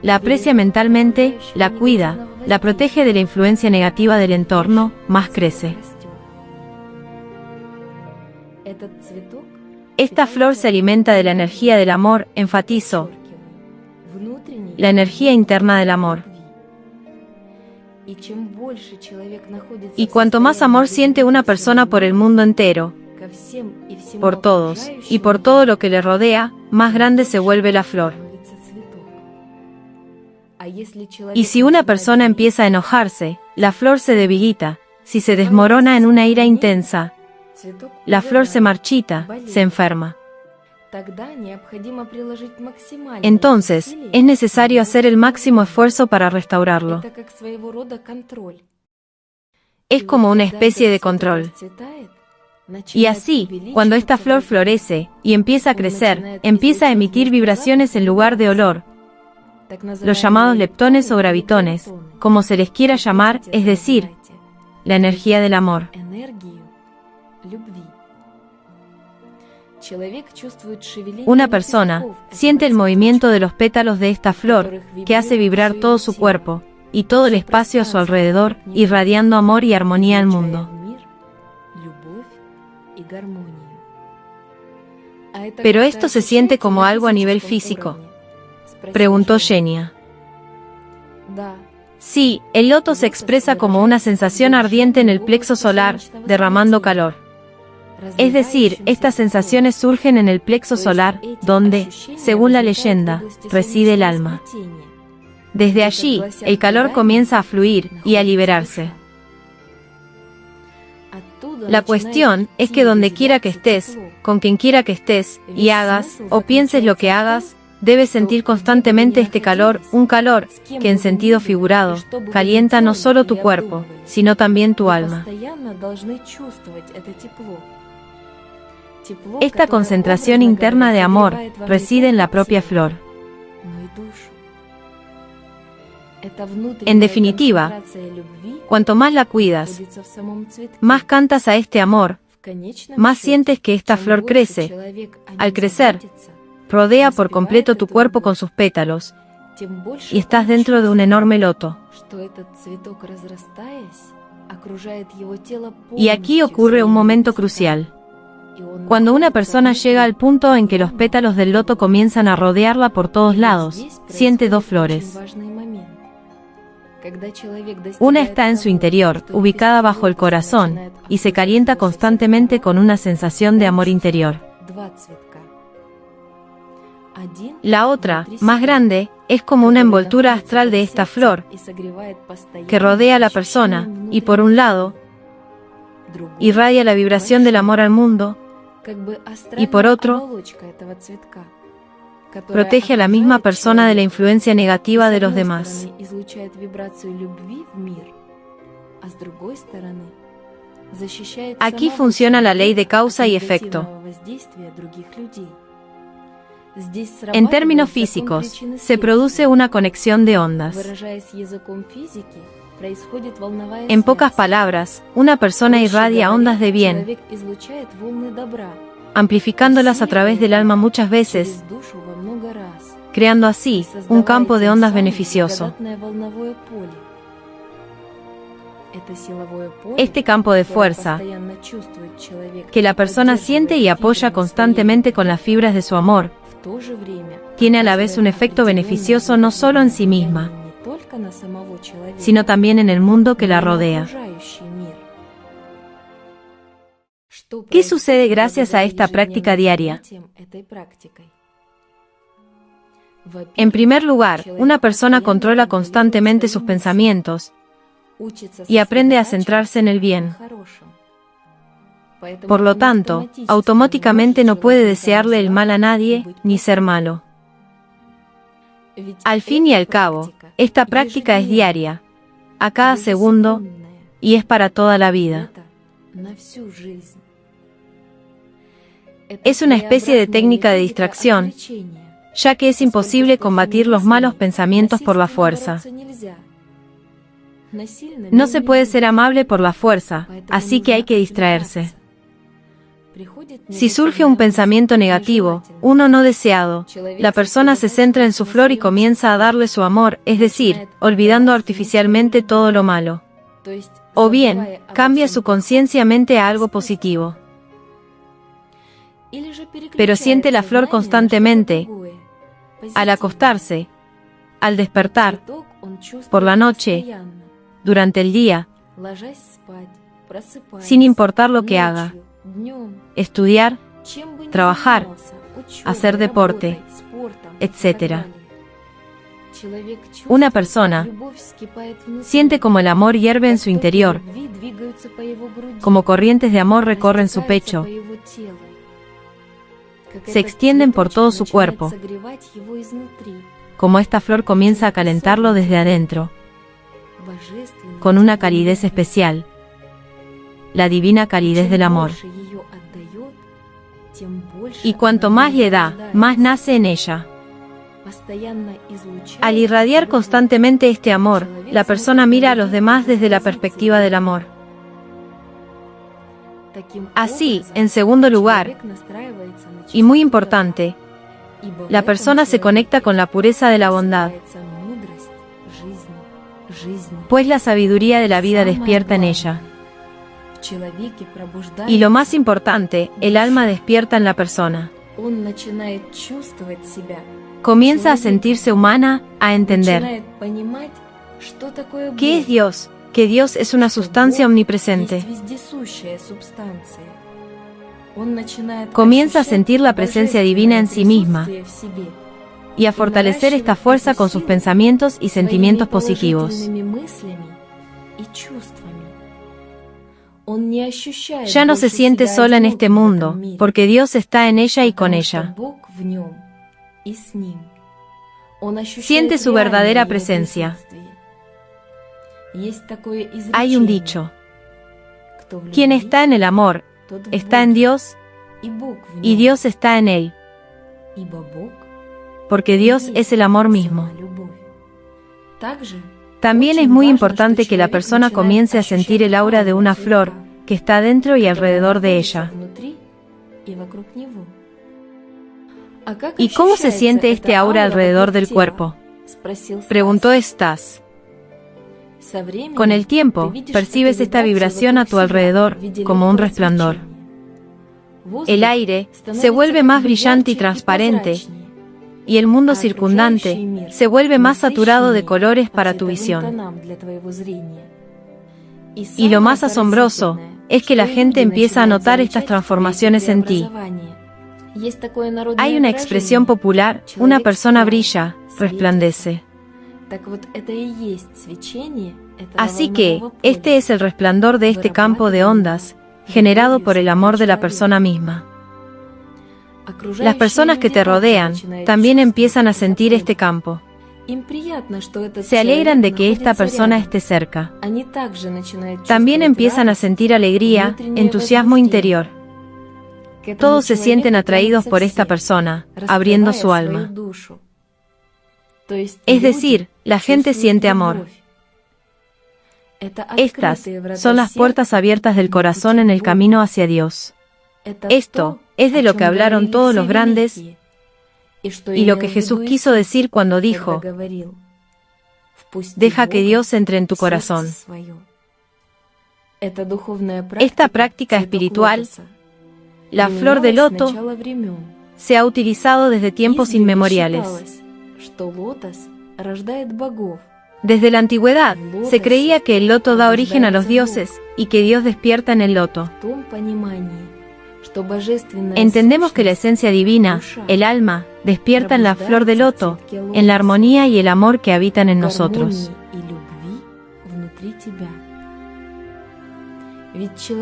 la aprecia mentalmente, la cuida, la protege de la influencia negativa del entorno, más crece. Esta flor se alimenta de la energía del amor, enfatizo, la energía interna del amor. Y cuanto más amor siente una persona por el mundo entero, por todos, y por todo lo que le rodea, más grande se vuelve la flor. Y si una persona empieza a enojarse, la flor se debilita. Si se desmorona en una ira intensa, la flor se marchita, se enferma. Entonces, es necesario hacer el máximo esfuerzo para restaurarlo. Es como una especie de control. Y así, cuando esta flor florece y empieza a crecer, empieza a emitir vibraciones en lugar de olor, los llamados leptones o gravitones, como se les quiera llamar, es decir, la energía del amor. Una persona siente el movimiento de los pétalos de esta flor, que hace vibrar todo su cuerpo, y todo el espacio a su alrededor, irradiando amor y armonía al mundo. Pero esto se siente como algo a nivel físico, preguntó Xenia. Sí, el loto se expresa como una sensación ardiente en el plexo solar, derramando calor. Es decir, estas sensaciones surgen en el plexo solar, donde, según la leyenda, reside el alma. Desde allí, el calor comienza a fluir y a liberarse. La cuestión es que donde quiera que estés, con quien quiera que estés, y hagas, o pienses lo que hagas, debes sentir constantemente este calor, un calor, que en sentido figurado, calienta no solo tu cuerpo, sino también tu alma. Esta concentración interna de amor reside en la propia flor. En definitiva, cuanto más la cuidas, más cantas a este amor, más sientes que esta flor crece. Al crecer, rodea por completo tu cuerpo con sus pétalos, y estás dentro de un enorme loto. Y aquí ocurre un momento crucial. Cuando una persona llega al punto en que los pétalos del loto comienzan a rodearla por todos lados, siente dos flores. Una está en su interior, ubicada bajo el corazón, y se calienta constantemente con una sensación de amor interior. La otra, más grande, es como una envoltura astral de esta flor, que rodea a la persona, y por un lado, irradia la vibración del amor al mundo, y por otro, protege a la misma persona de la influencia negativa de los demás. Aquí funciona la ley de causa y efecto. En términos físicos, se produce una conexión de ondas. En pocas palabras, una persona irradia ondas de bien, amplificándolas a través del alma muchas veces, creando así un campo de ondas beneficioso. Este campo de fuerza, que la persona siente y apoya constantemente con las fibras de su amor, tiene a la vez un efecto beneficioso no solo en sí misma, sino también en el mundo que la rodea. ¿Qué sucede gracias a esta práctica diaria? En primer lugar, una persona controla constantemente sus pensamientos y aprende a centrarse en el bien. Por lo tanto, automáticamente no puede desearle el mal a nadie, ni ser malo. Al fin y al cabo, esta práctica es diaria, a cada segundo, y es para toda la vida. Es una especie de técnica de distracción, ya que es imposible combatir los malos pensamientos por la fuerza. No se puede ser amable por la fuerza, así que hay que distraerse. Si surge un pensamiento negativo, uno no deseado, la persona se centra en su flor y comienza a darle su amor, es decir, olvidando artificialmente todo lo malo. O bien, cambia su conciencia-mente a algo positivo. Pero siente la flor constantemente, al acostarse, al despertar, por la noche, durante el día, sin importar lo que haga. Estudiar, trabajar, hacer deporte, etc. Una persona siente como el amor hierve en su interior, como corrientes de amor recorren su pecho, se extienden por todo su cuerpo, como esta flor comienza a calentarlo desde adentro, con una calidez especial, la divina calidez del amor. Y cuanto más le da, más nace en ella. Al irradiar constantemente este amor, la persona mira a los demás desde la perspectiva del amor. Así, en segundo lugar, y muy importante, la persona se conecta con la pureza de la bondad, pues la sabiduría de la vida despierta en ella. Y lo más importante, el alma despierta en la persona. Comienza a sentirse humana, a entender. ¿Qué es Dios? Que Dios es una sustancia omnipresente. Comienza a sentir la presencia divina en sí misma y a fortalecer esta fuerza con sus pensamientos y sentimientos positivos. Ya no se siente sola en este mundo, porque Dios está en ella y con ella. Siente su verdadera presencia. Hay un dicho: quien está en el amor, está en Dios, y Dios está en él, porque Dios es el amor mismo. También es muy importante que la persona comience a sentir el aura de una flor que está dentro y alrededor de ella. ¿Y cómo se siente este aura alrededor del cuerpo?, preguntó Stas. Con el tiempo, percibes esta vibración a tu alrededor como un resplandor. El aire se vuelve más brillante y transparente, y el mundo circundante se vuelve más saturado de colores para tu visión. Y lo más asombroso es que la gente empieza a notar estas transformaciones en ti. Hay una expresión popular: una persona brilla, resplandece. Así que, este es el resplandor de este campo de ondas, generado por el amor de la persona misma. Las personas que te rodean también empiezan a sentir este campo. Se alegran de que esta persona esté cerca. También empiezan a sentir alegría, entusiasmo interior. Todos se sienten atraídos por esta persona, abriendo su alma. Es decir, la gente siente amor. Estas son las puertas abiertas del corazón en el camino hacia Dios. Esto es de lo que hablaron todos los grandes y lo que Jesús quiso decir cuando dijo: deja que Dios entre en tu corazón. Esta práctica espiritual, la flor de loto, se ha utilizado desde tiempos inmemoriales. Desde la antigüedad, se creía que el loto da origen a los dioses y que Dios despierta en el loto. Entendemos que la esencia divina, el alma, despierta en la flor de loto, en la armonía y el amor que habitan en nosotros.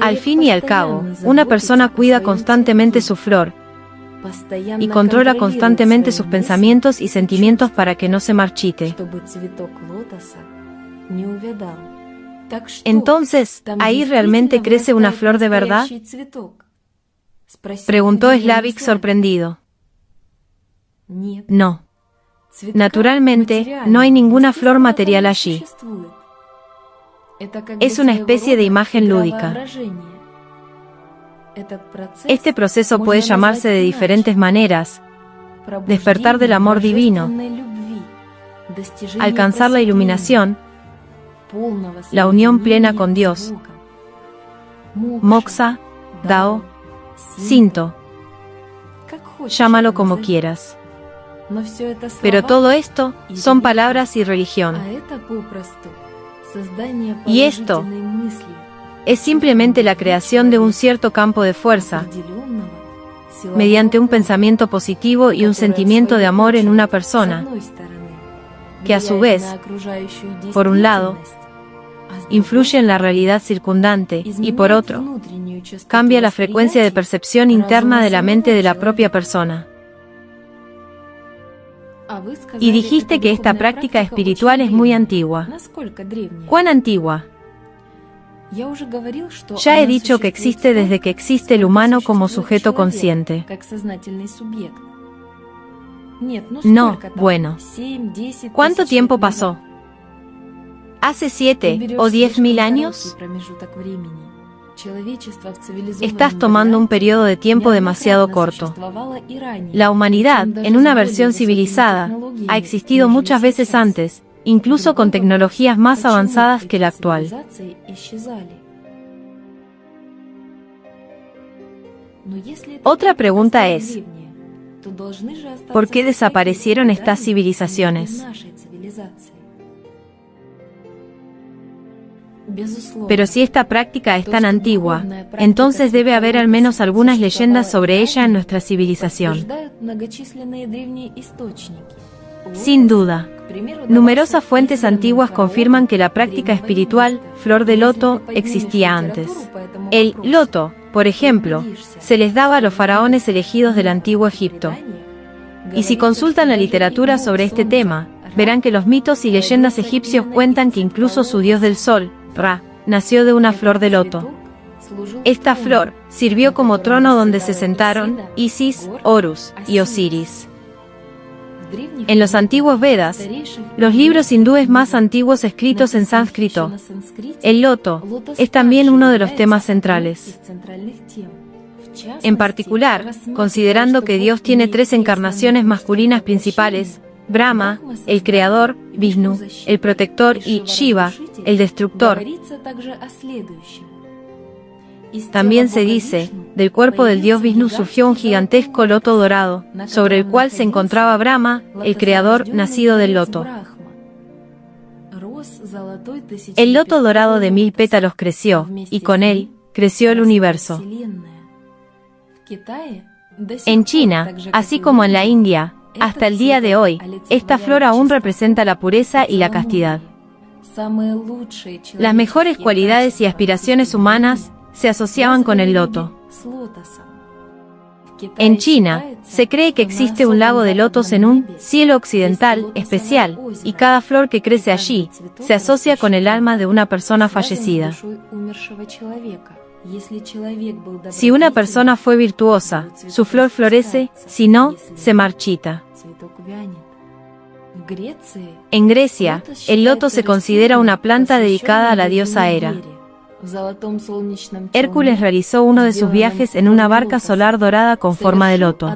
Al fin y al cabo, una persona cuida constantemente su flor, y controla constantemente sus pensamientos y sentimientos para que no se marchite. Entonces, ¿ahí realmente crece una flor de verdad?, preguntó Slavik sorprendido. No. Naturalmente, no hay ninguna flor material allí. Es una especie de imagen lúdica. Este proceso puede llamarse de diferentes maneras: despertar del amor divino, alcanzar la iluminación, la unión plena con Dios, moksha, Dao, Sinto, llámalo como quieras. Pero todo esto son palabras y religión. Y esto es simplemente la creación de un cierto campo de fuerza, mediante un pensamiento positivo y un sentimiento de amor en una persona, que a su vez, por un lado, influye en la realidad circundante y por otro, cambia la frecuencia de percepción interna de la mente de la propia persona. Y dijiste que esta práctica espiritual es muy antigua. ¿Cuán antigua? Ya he dicho que existe desde que existe el humano como sujeto consciente. No, bueno. ¿Cuánto tiempo pasó? ¿Hace 7 o 10.000 años? Estás tomando un periodo de tiempo demasiado corto. La humanidad, en una versión civilizada, ha existido muchas veces antes, incluso con tecnologías más avanzadas que la actual. Otra pregunta es, ¿por qué desaparecieron estas civilizaciones? Pero si esta práctica es tan antigua, entonces debe haber al menos algunas leyendas sobre ella en nuestra civilización. Sin duda, numerosas fuentes antiguas confirman que la práctica espiritual, flor de loto, existía antes. El loto, por ejemplo, se les daba a los faraones elegidos del antiguo Egipto. Y si consultan la literatura sobre este tema, verán que los mitos y leyendas egipcios cuentan que incluso su dios del sol, Ra, nació de una flor de loto. Esta flor sirvió como trono donde se sentaron Isis, Horus y Osiris. En los antiguos Vedas, los libros hindúes más antiguos escritos en sánscrito, el loto es también uno de los temas centrales. En particular, considerando que Dios tiene 3 encarnaciones masculinas principales: Brahma, el creador; Vishnu, el protector; y Shiva, el destructor. También se dice, del cuerpo del dios Vishnu surgió un gigantesco loto dorado, sobre el cual se encontraba Brahma, el creador nacido del loto. El loto dorado de 1000 pétalos creció, y con él, creció el universo. En China, así como en la India, hasta el día de hoy, esta flor aún representa la pureza y la castidad. Las mejores cualidades y aspiraciones humanas se asociaban con el loto. En China, se cree que existe un lago de lotos en un cielo occidental especial, y cada flor que crece allí se asocia con el alma de una persona fallecida. Si una persona fue virtuosa, su flor florece; si no, se marchita. En Grecia, el loto se considera una planta dedicada a la diosa Hera. Hércules realizó uno de sus viajes en una barca solar dorada con forma de loto.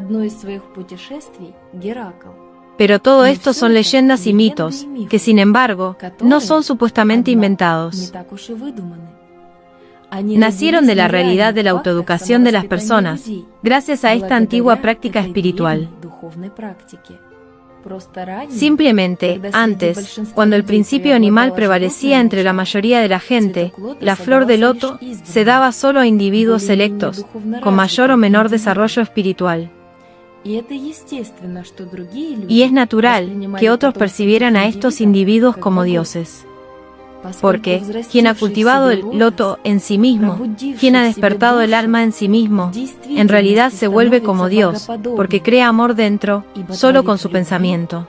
Pero todo esto son leyendas y mitos, que sin embargo, no son supuestamente inventados. Nacieron de la realidad de la autoeducación de las personas, gracias a esta antigua práctica espiritual. Simplemente, antes, cuando el principio animal prevalecía entre la mayoría de la gente, la flor de loto se daba solo a individuos selectos, con mayor o menor desarrollo espiritual. Y es natural que otros percibieran a estos individuos como dioses. Porque, quien ha cultivado el loto en sí mismo, quien ha despertado el alma en sí mismo, en realidad se vuelve como Dios, porque crea amor dentro, solo con su pensamiento.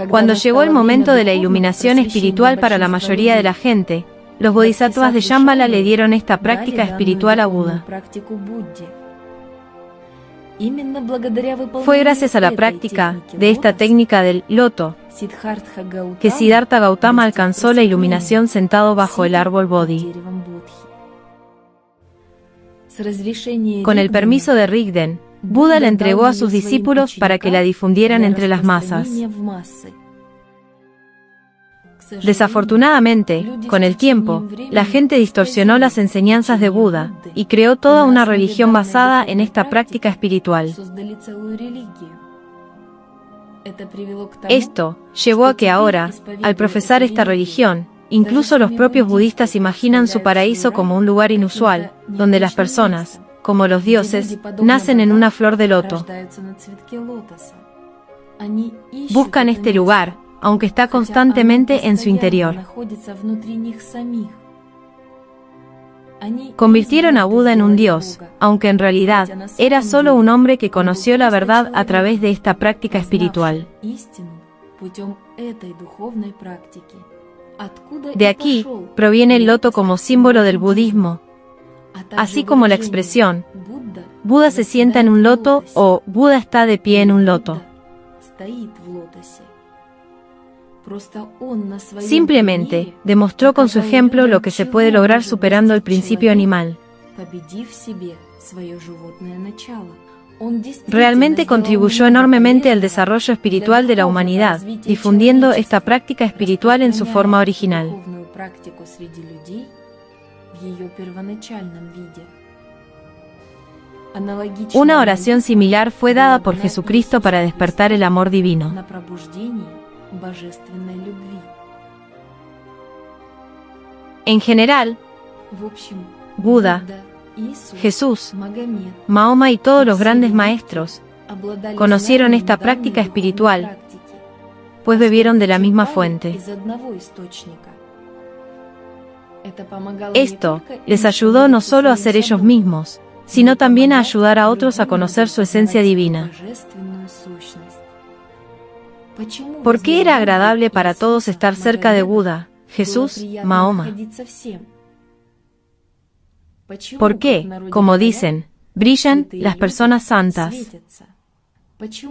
Cuando llegó el momento de la iluminación espiritual para la mayoría de la gente, los bodhisattvas de Shambhala le dieron esta práctica espiritual a Buda. Fue gracias a la práctica de esta técnica del loto que Siddhartha Gautama alcanzó la iluminación sentado bajo el árbol Bodhi. Con el permiso de Rigden, Buda la entregó a sus discípulos para que la difundieran entre las masas. Desafortunadamente, con el tiempo, la gente distorsionó las enseñanzas de Buda y creó toda una religión basada en esta práctica espiritual. Esto llevó a que ahora, al profesar esta religión, incluso los propios budistas imaginan su paraíso como un lugar inusual, donde las personas, como los dioses, nacen en una flor de loto. Buscan este lugar, aunque está constantemente en su interior. Convirtieron a Buda en un dios, aunque en realidad era solo un hombre que conoció la verdad a través de esta práctica espiritual. De aquí proviene el loto como símbolo del budismo, así como la expresión Buda se sienta en un loto o Buda está de pie en un loto. Simplemente demostró con su ejemplo lo que se puede lograr superando el principio animal. Realmente contribuyó enormemente al desarrollo espiritual de la humanidad, difundiendo esta práctica espiritual en su forma original. Una oración similar fue dada por Jesucristo para despertar el amor divino. En general, Buda, Jesús, Mahoma y todos los grandes maestros conocieron esta práctica espiritual, pues bebieron de la misma fuente. Esto les ayudó no solo a ser ellos mismos, sino también a ayudar a otros a conocer su esencia divina. ¿Por qué era agradable para todos estar cerca de Buda, Jesús, Mahoma? ¿Por qué, como dicen, brillan las personas santas?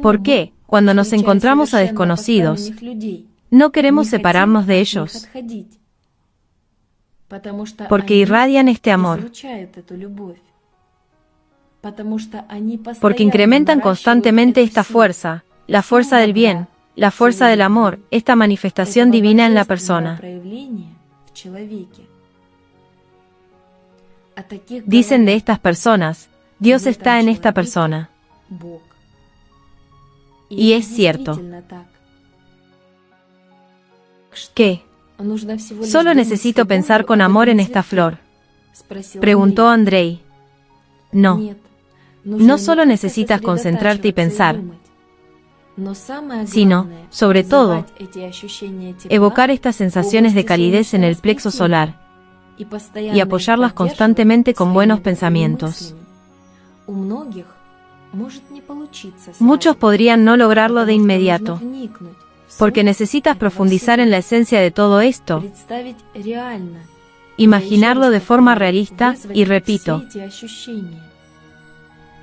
¿Por qué, cuando nos encontramos a desconocidos, no queremos separarnos de ellos? Porque irradian este amor. Porque incrementan constantemente esta fuerza, la fuerza del bien, la fuerza del amor, esta manifestación divina en la persona. Dicen de estas personas, Dios está en esta persona. Y es cierto. ¿Qué? Solo necesito pensar con amor en esta flor, preguntó Andrei. No. No solo necesitas concentrarte y pensar, sino, sobre todo, evocar estas sensaciones de calidez en el plexo solar y apoyarlas constantemente con buenos pensamientos. Muchos podrían no lograrlo de inmediato, porque necesitas profundizar en la esencia de todo esto, imaginarlo de forma realista y, repito,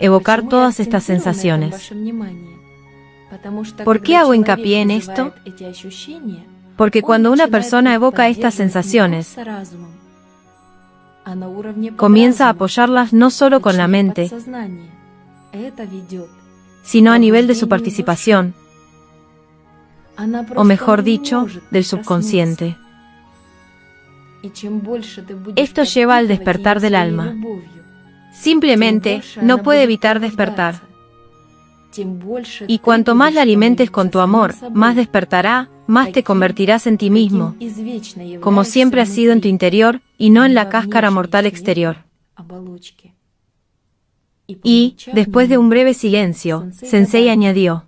evocar todas estas sensaciones. ¿Por qué hago hincapié en esto? Porque cuando una persona evoca estas sensaciones, comienza a apoyarlas no solo con la mente, sino a nivel de su participación, o mejor dicho, del subconsciente. Esto lleva al despertar del alma. Simplemente no puede evitar despertar. Y cuanto más la alimentes con tu amor, más despertará, más te convertirás en ti mismo, como siempre has sido en tu interior y no en la cáscara mortal exterior. Y, después de un breve silencio, Sensei añadió: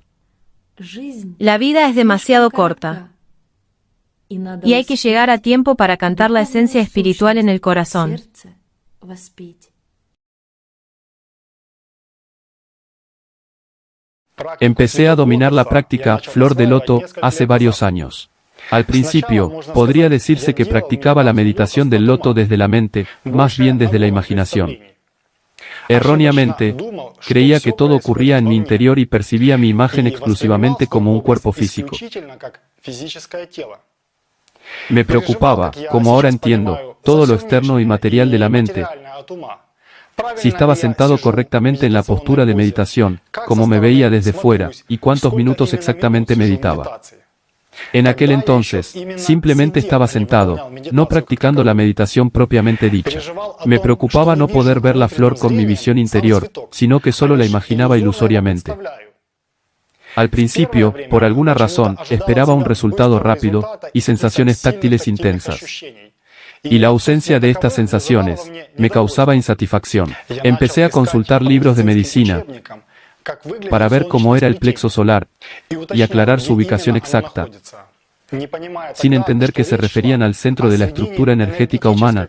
La vida es demasiado corta. Y hay que llegar a tiempo para cantar la esencia espiritual en el corazón. Empecé a dominar la práctica Flor de Loto hace varios años. Al principio, podría decirse que practicaba la meditación del loto desde la mente, más bien desde la imaginación. Erróneamente, creía que todo ocurría en mi interior y percibía mi imagen exclusivamente como un cuerpo físico. Me preocupaba, como ahora entiendo, todo lo externo y material de la mente. Si estaba sentado correctamente en la postura de meditación, cómo me veía desde fuera, y cuántos minutos exactamente meditaba. En aquel entonces, simplemente estaba sentado, no practicando la meditación propiamente dicha. Me preocupaba no poder ver la flor con mi visión interior, sino que solo la imaginaba ilusoriamente. Al principio, por alguna razón, esperaba un resultado rápido, y sensaciones táctiles intensas. Y la ausencia de estas sensaciones me causaba insatisfacción. Empecé a consultar libros de medicina para ver cómo era el plexo solar y aclarar su ubicación exacta, sin entender que se referían al centro de la estructura energética humana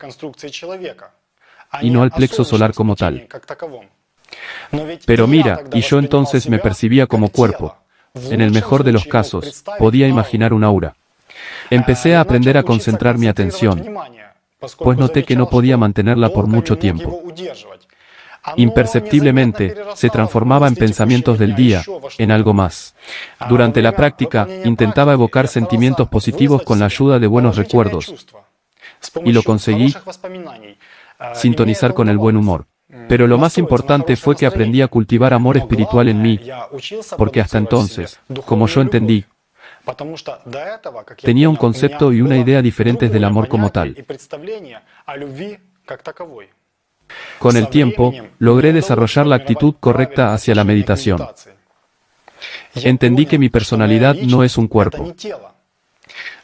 y no al plexo solar como tal. Pero mira, y yo entonces me percibía como cuerpo. En el mejor de los casos, podía imaginar un aura. Empecé a aprender a concentrar mi atención, pues noté que no podía mantenerla por mucho tiempo. Imperceptiblemente, se transformaba en pensamientos del día, en algo más. Durante la práctica, intentaba evocar sentimientos positivos con la ayuda de buenos recuerdos, y lo conseguí, sintonizar con el buen humor. Pero lo más importante fue que aprendí a cultivar amor espiritual en mí, porque hasta entonces, como yo entendí, tenía un concepto y una idea diferentes del amor como tal. Con el tiempo, logré desarrollar la actitud correcta hacia la meditación. Entendí que mi personalidad no es un cuerpo.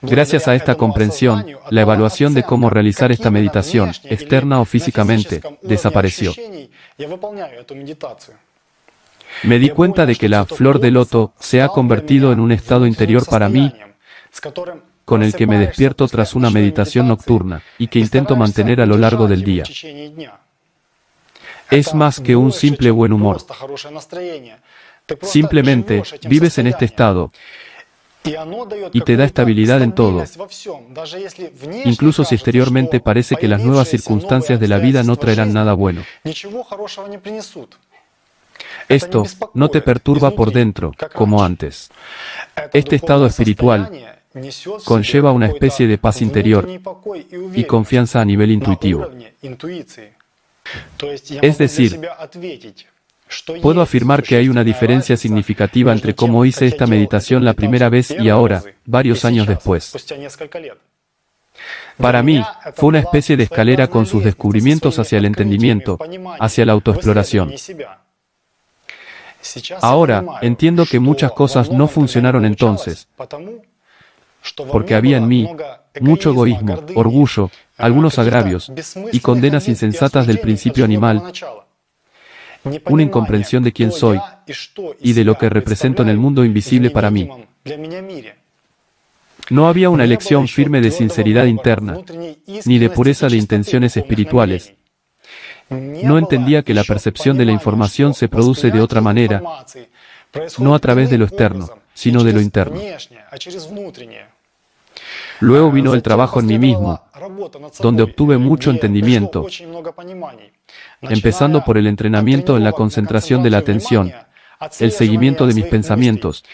Gracias a esta comprensión, la evaluación de cómo realizar esta meditación, externa o físicamente, desapareció. Me di cuenta de que la flor de loto se ha convertido en un estado interior para mí, con el que me despierto tras una meditación nocturna, y que intento mantener a lo largo del día. Es más que un simple buen humor. Simplemente, vives en este estado, y te da estabilidad en todo, incluso si exteriormente parece que las nuevas circunstancias de la vida no traerán nada bueno. Esto no te perturba por dentro, como antes. Este estado espiritual conlleva una especie de paz interior y confianza a nivel intuitivo. Es decir, puedo afirmar que hay una diferencia significativa entre cómo hice esta meditación la primera vez y ahora, varios años después. Para mí, fue una especie de escalera con sus descubrimientos hacia el entendimiento, hacia la autoexploración. Ahora, entiendo que muchas cosas no funcionaron entonces, porque había en mí mucho egoísmo, orgullo, algunos agravios y condenas insensatas del principio animal, una incomprensión de quién soy y de lo que represento en el mundo invisible para mí. No había una elección firme de sinceridad interna, ni de pureza de intenciones espirituales. No entendía que la percepción de la información se produce de otra manera, no a través de lo externo, sino de lo interno. Luego vino el trabajo en mí mismo, donde obtuve mucho entendimiento, empezando por el entrenamiento en la concentración de la atención, el seguimiento de mis pensamientos,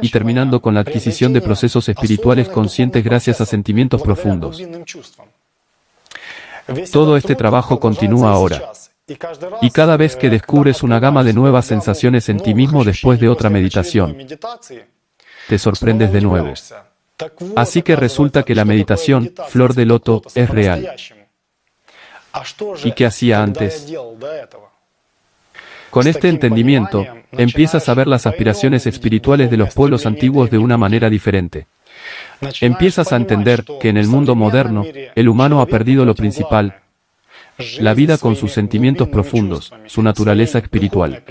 y terminando con la adquisición de procesos espirituales conscientes gracias a sentimientos profundos. Todo este trabajo continúa ahora. Y cada vez que descubres una gama de nuevas sensaciones en ti mismo después de otra meditación, te sorprendes de nuevo. Así que resulta que la meditación, flor de loto, es real. ¿Y qué hacía antes? Con este entendimiento, empiezas a ver las aspiraciones espirituales de los pueblos antiguos de una manera diferente. Empiezas a entender que en el mundo moderno, el humano ha perdido lo principal, la vida con sus sentimientos profundos, su naturaleza espiritual.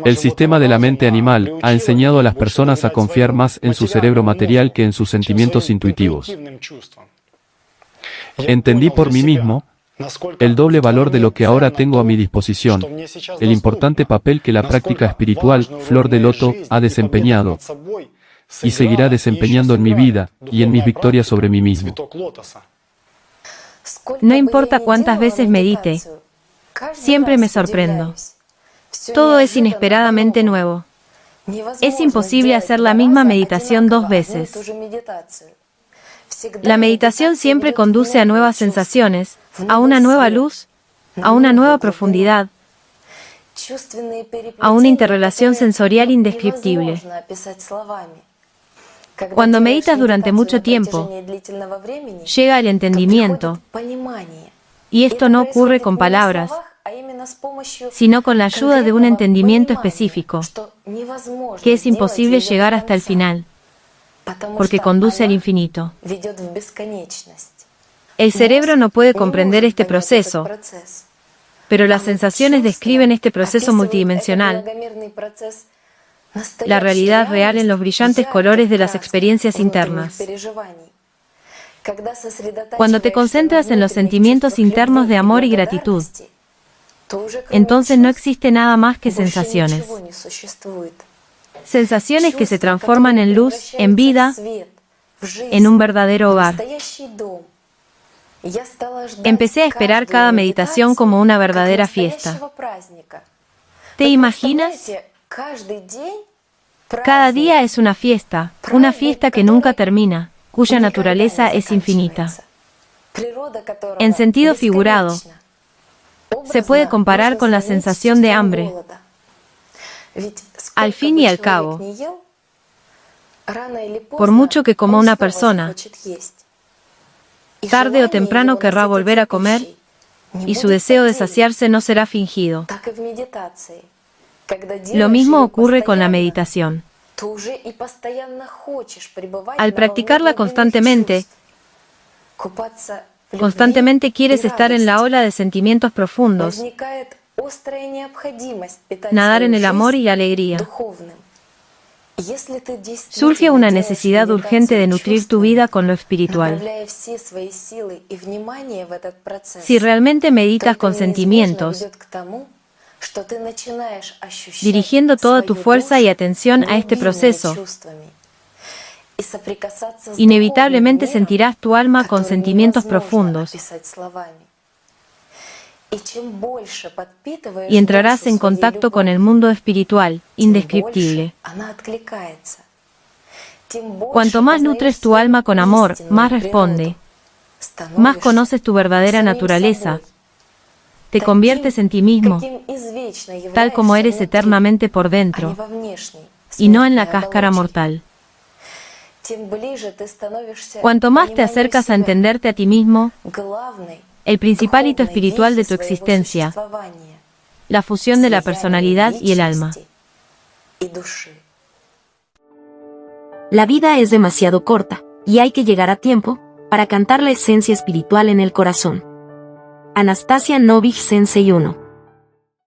El sistema de la mente animal ha enseñado a las personas a confiar más en su cerebro material que en sus sentimientos intuitivos. Entendí por mí mismo el doble valor de lo que ahora tengo a mi disposición, el importante papel que la práctica espiritual, Flor de Loto, ha desempeñado y seguirá desempeñando en mi vida y en mis victorias sobre mí mismo. No importa cuántas veces medite, siempre me sorprendo. Todo es inesperadamente nuevo. Es imposible hacer la misma meditación 2 veces. La meditación siempre conduce a nuevas sensaciones, a una nueva luz, a una nueva profundidad, a una interrelación sensorial indescriptible. Cuando meditas durante mucho tiempo, llega el entendimiento, y esto no ocurre con palabras, sino con la ayuda de un entendimiento específico, que es imposible llegar hasta el final, porque conduce al infinito. El cerebro no puede comprender este proceso, pero las sensaciones describen este proceso multidimensional, la realidad real en los brillantes colores de las experiencias internas. Cuando te concentras en los sentimientos internos de amor y gratitud, entonces no existe nada más que sensaciones. Sensaciones que se transforman en luz, en vida, en un verdadero hogar. Empecé a esperar cada meditación como una verdadera fiesta. ¿Te imaginas? Cada día es una fiesta que nunca termina, cuya naturaleza es infinita. En sentido figurado, se puede comparar con la sensación de hambre. Al fin y al cabo, por mucho que coma una persona, tarde o temprano querrá volver a comer, y su deseo de saciarse no será fingido. Lo mismo ocurre con la meditación. Al practicarla constantemente quieres estar en la ola de sentimientos profundos, nadar en el amor y la alegría. Surge una necesidad urgente de nutrir tu vida con lo espiritual. Si realmente meditas con sentimientos, dirigiendo toda tu fuerza y atención a este proceso, inevitablemente sentirás tu alma con sentimientos profundos y entrarás en contacto con el mundo espiritual, indescriptible. Cuanto más nutres tu alma con amor, más responde, más conoces tu verdadera naturaleza, te conviertes en ti mismo, tal como eres eternamente por dentro, y no en la cáscara mortal. Cuanto más te acercas a entenderte a ti mismo, el principal hito espiritual de tu existencia, la fusión de la personalidad y el alma. La vida es demasiado corta, y hay que llegar a tiempo para cantar la esencia espiritual en el corazón. Anastasia Novich Sensei 1.